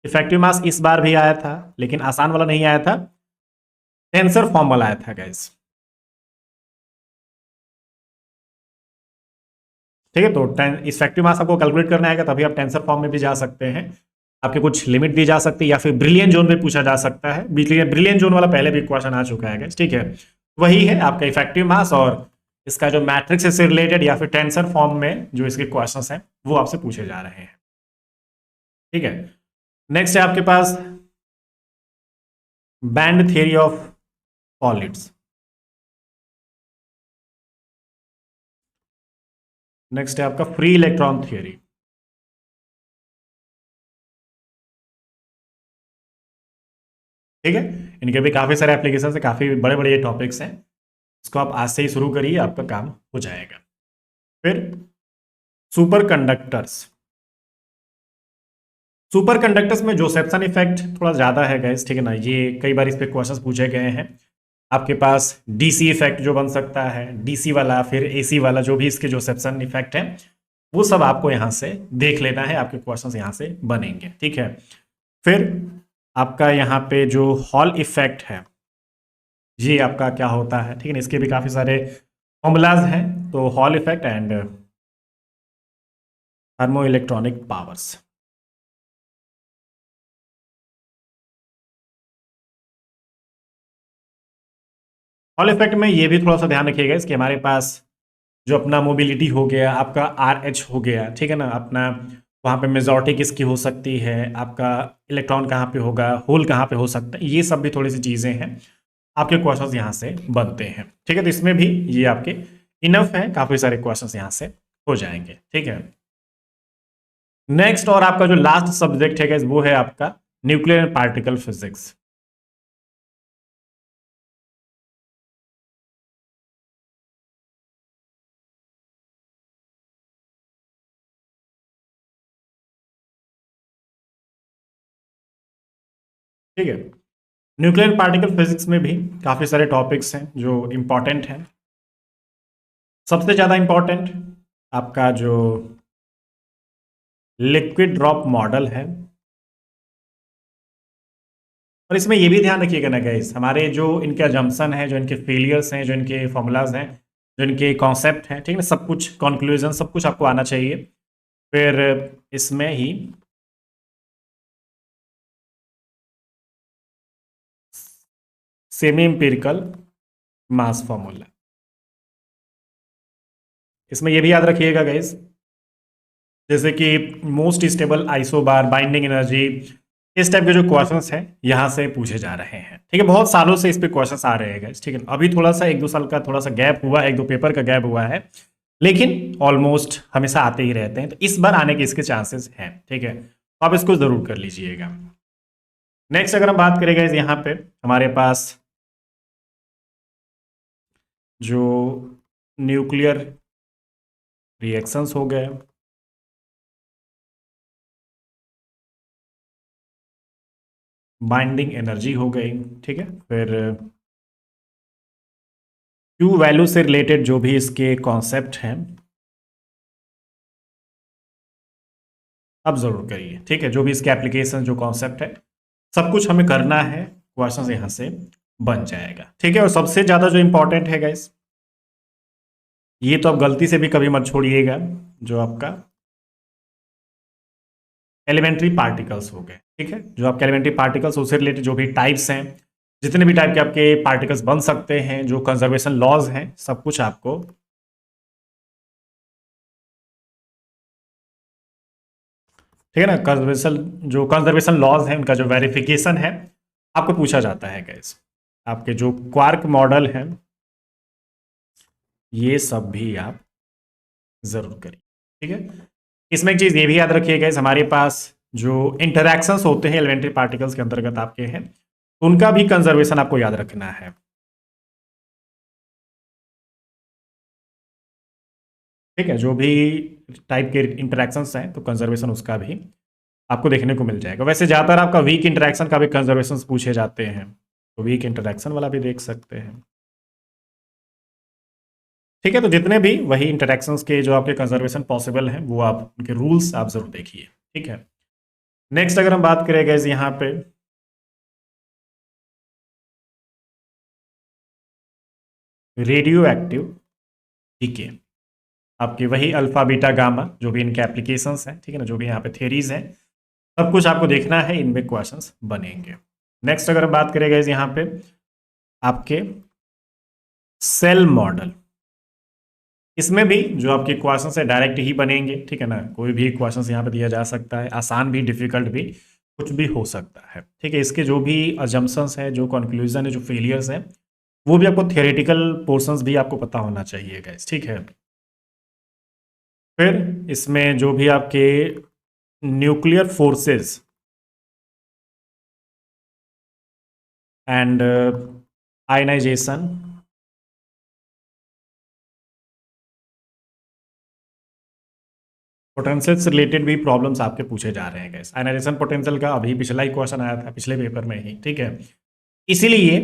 इफेक्टिव मास इस बार भी आया था, लेकिन आसान वाला नहीं आया था, टेंसर फॉर्म वाला आया था गाइस। ठीक है, तो इफेक्टिव मास आपको कैलकुलेट करना है, तभी आप टेंसर फॉर्म में भी जा सकते हैं। आपके कुछ लिमिट दी जा सकती है या फिर ब्रिलियन जोन में पूछा जा सकता है। ब्रिलियन जोन वाला पहले भी क्वेश्चन आ चुका है गाइस। ठीक है, वही है आपका इफेक्टिव मास और इसका जो मैट्रिक्स से रिलेटेड या फिर टेंसर फॉर्म में जो इसके क्वेश्चंस हैं वो आपसे पूछे जा रहे हैं। ठीक है, नेक्स्ट है आपके pass band theory of solids. Next है आपका फ्री इलेक्ट्रॉन थियरी। ठीक है, इनके भी काफी सारे एप्लीकेशन है, काफी बड़े बड़े ये टॉपिक्स हैं। इसको आप आज से ही शुरू करिए, आपका काम हो जाएगा। फिर सुपर कंडक्टर्स। सुपर कंडक्टर्स में जोसेफ्सन इफेक्ट थोड़ा ज्यादा है गाइस। ठीक है ना, ये कई बार इस पे क्वेश्चंस पूछे गए हैं। आपके पास डीसी इफेक्ट जो बन सकता है, डीसी वाला, फिर एसी वाला, जो भी इसके जोसेफ्सन इफेक्ट है वो सब आपको यहां से देख लेना है, आपके क्वेश्चंस यहां से बनेंगे। ठीक है, फिर आपका यहाँ पे जो हॉल इफेक्ट है ये आपका क्या होता है। ठीक है, इसके भी काफी सारे फॉर्मूलाज हैं, तो hall effect and thermo electronic powers. Hall effect में ये भी थोड़ा सा ध्यान रखिएगा इसके, हमारे पास जो अपना मोबिलिटी हो गया, आपका आर एच हो गया, ठीक है ना, अपना वहाँ पे मेजॉरिटी किसकी हो सकती है, आपका इलेक्ट्रॉन कहाँ पे होगा, होल कहाँ पे हो सकता है, ये सब भी थोड़ी सी चीज़ें हैं आपके क्वेश्चंस यहाँ से बनते हैं। ठीक है, तो इसमें भी ये आपके इनफ है, काफ़ी सारे क्वेश्चंस यहाँ से हो जाएंगे। ठीक है, नेक्स्ट और आपका जो लास्ट सब्जेक्ट है वो है आपका न्यूक्लियर एंड पार्टिकल फिजिक्स। ठीक है, न्यूक्लियर पार्टिकल फिजिक्स में भी काफ़ी सारे टॉपिक्स हैं जो इम्पोर्टेंट हैं। सबसे ज़्यादा इम्पोर्टेंट आपका जो लिक्विड ड्रॉप मॉडल है, और इसमें ये भी ध्यान रखिएगा ना गाइस, हमारे जो इनके अजम्पशन है, जो इनके फेलियर्स हैं, जो इनके फॉर्मूलाज हैं, जो इनके कॉन्सेप्ट हैं, ठीक है ना, सब कुछ कंक्लूजन सब कुछ आपको आना चाहिए। फिर इसमें ही सेमी इंपिरिकल मास फॉर्मूला, इसमें ये भी याद रखिएगा गाइस, जैसे कि most stable isobar, binding energy, इस टाइप के जो क्वेश्चंस हैं यहाँ से पूछे जा रहे हैं। ठीक है, बहुत सालों से इस पे क्वेश्चंस आ रहे हैं गाइस। ठीक है, अभी थोड़ा सा 1-2 साल का थोड़ा सा गैप हुआ है, 1-2 पेपर का गैप हुआ है, लेकिन ऑलमोस्ट हमेशा आते ही रहते हैं, तो इस बार आने के इसके चांसेस हैं। ठीक है, तो आप इसको जरूर कर लीजिएगा। नेक्स्ट अगर हम बात करें गाइस, यहाँ पे हमारे पास जो न्यूक्लियर रिएक्शंस हो गए, बाइंडिंग एनर्जी हो गई, ठीक है, फिर क्यू वैल्यू से रिलेटेड जो भी इसके कॉन्सेप्ट हैं अब जरूर करिए। ठीक है, जो भी इसके एप्लीकेशन जो कॉन्सेप्ट है सब कुछ हमें करना है, क्वेश्चन यहाँ से बन जाएगा। ठीक है, और सबसे ज़्यादा जो इंपॉर्टेंट है गाइस ये तो आप गलती से भी कभी मत छोड़िएगा, जो आपका एलिमेंट्री पार्टिकल्स हो गए, ठीक है, जो आपके एलिमेंट्री पार्टिकल्स उससे रिलेटेड जो भी टाइप्स हैं, जितने भी टाइप के आपके पार्टिकल्स बन सकते हैं, जो कंजर्वेशन लॉज हैं, सब कुछ आपको ठीक है ना, कंजर्वेशन जो कंजर्वेशन लॉज हैं उनका जो वेरिफिकेशन है आपको पूछा जाता है गैस। आपके जो क्वार्क मॉडल हैं ये सब भी आप जरूर करिए, ठीक है। इसमें एक चीज ये भी याद रखिएगा, हमारे पास जो इंटरैक्शंस होते हैं एलिमेंट्री पार्टिकल्स के अंतर्गत आपके हैं, उनका भी कंजर्वेशन आपको याद रखना है, ठीक है। जो भी टाइप के इंटरैक्शंस हैं तो कंजर्वेशन उसका भी आपको देखने को मिल जाएगा। वैसे ज्यादातर आपका वीक इंटरैक्शन का भी कंजर्वेशन पूछे जाते हैं, तो वीक इंटरैक्शन वाला भी देख सकते हैं, ठीक है। तो जितने भी वही इंटरैक्शंस के जो आपके कंजर्वेशन पॉसिबल हैं वो आप उनके रूल्स आप जरूर देखिए, ठीक है। नेक्स्ट अगर हम बात करें गैस यहाँ पे रेडियो एक्टिव, ठीक है, आपके वही अल्फा बीटा गामा जो भी इनके एप्लीकेशंस हैं, ठीक है ना, जो भी यहाँ पे थ्योरीज हैं, सब कुछ आपको देखना है, इनमें क्वेश्चंस बनेंगे। नेक्स्ट अगर हम बात करें गैस यहाँ पे आपके सेल मॉडल, इसमें भी जो आपके क्वेश्चंस है डायरेक्ट ही बनेंगे, ठीक है ना, कोई भी क्वेश्चंस यहाँ पे दिया जा सकता है, आसान भी डिफिकल्ट भी कुछ भी हो सकता है, ठीक है। इसके जो भी अजम्पशंस है, जो कंक्लूजन है, जो फेलियर्स है, वो भी आपको थियोरेटिकल पोर्शंस भी आपको पता होना चाहिए गाइस, ठीक है। फिर इसमें जो भी आपके nuclear forces and ionisation, potential से रिलेटेड भी प्रॉब्लम्स आपके पूछे जा रहे हैं गाइस। आयनाइजेशन पोटेंशियल का अभी पिछला ही क्वेश्चन आया था पिछले पेपर में ही, ठीक है। इसीलिए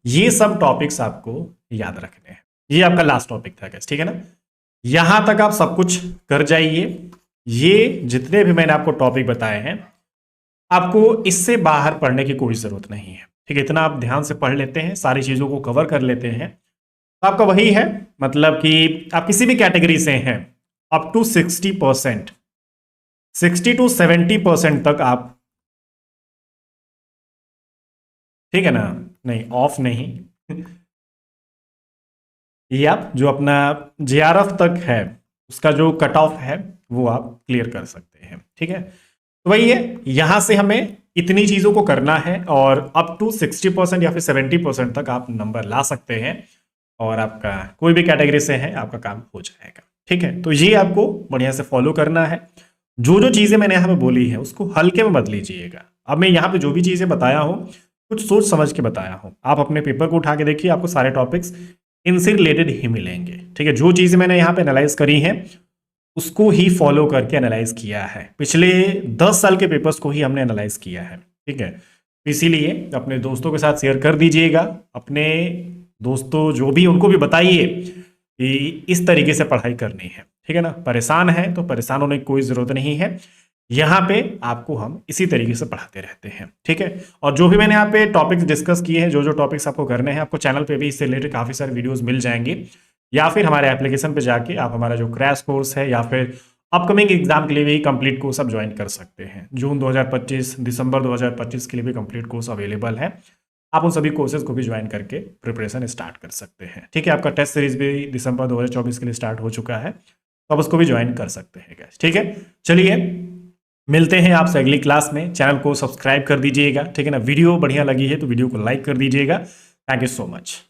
ये सब टॉपिक्स आपको याद रखने हैं। ये आपका लास्ट टॉपिक था गाइस, ठीक है ना। यहां तक आप सब कुछ कर जाइए। ये जितने भी मैंने आपको टॉपिक बताए हैं, आपको इससे बाहर पढ़ने की कोई जरूरत नहीं है, ठीक है। इतना आप ध्यान से पढ़ लेते हैं, सारी चीजों को कवर कर लेते हैं, तो आपका वही है, मतलब कि आप किसी भी कैटेगरी से हैं, अप टू 60%, 60 to 70% तक आप, ठीक है ना, नहीं ऑफ नहीं ये आप जो अपना जेआरएफ तक है उसका जो कट ऑफ है वो आप क्लियर कर सकते हैं, ठीक है। तो वही है, यहां से हमें इतनी चीजों को करना है और अप टू 60% या फिर 70% तक आप नंबर ला सकते हैं और आपका कोई भी कैटेगरी से है आपका काम हो जाएगा, ठीक है। तो ये आपको बढ़िया से फॉलो करना है। जो जो चीजें मैंने यहाँ पे बोली है उसको हल्के में मत लीजिएगा। अब मैं यहाँ पे जो भी चीजें बताया हूँ कुछ सोच समझ के बताया हूँ, आप अपने पेपर को उठा के देखिए, आपको सारे टॉपिक्स इनसे रिलेटेड ही मिलेंगे, ठीक है। जो चीजें मैंने यहाँ पे एनालाइज करी हैं उसको ही फॉलो करके एनालाइज किया है, पिछले 10 साल के पेपर्स को ही हमने एनालाइज किया है, ठीक है। इसीलिए अपने दोस्तों के साथ शेयर कर दीजिएगा, अपने दोस्तों जो भी उनको भी बताइए कि इस तरीके से पढ़ाई करनी है, ठीक है ना। परेशान है तो परेशान होने की कोई जरूरत नहीं है, यहाँ पे आपको हम इसी तरीके से पढ़ाते रहते हैं, ठीक है। और जो भी मैंने यहाँ पे टॉपिक्स डिस्कस किए हैं, जो जो टॉपिक्स आपको करने हैं, आपको चैनल पे भी इससे रिलेटेड काफी सारे वीडियोस मिल जाएंगे, या फिर हमारे एप्लीकेशन पे जाके आप हमारा जो क्रैश कोर्स है या फिर अपकमिंग एग्जाम के लिए भी कंप्लीट कोर्स आप ज्वाइन कर सकते हैं। जून 2025 दिसंबर 2025 के लिए भी कंप्लीट कोर्स अवेलेबल है, आप उन सभी कोर्सेज को भी ज्वाइन करके प्रिपरेशन स्टार्ट कर सकते हैं, ठीक है। आपका टेस्ट सीरीज भी दिसंबर 2024 के लिए स्टार्ट हो चुका है, तो आप उसको भी ज्वाइन कर सकते हैं गाइस, ठीक है। चलिए मिलते हैं आपसे अगली क्लास में, चैनल को सब्सक्राइब कर दीजिएगा, ठीक है ना। वीडियो बढ़िया लगी है तो वीडियो को लाइक कर दीजिएगा। Thank you so much.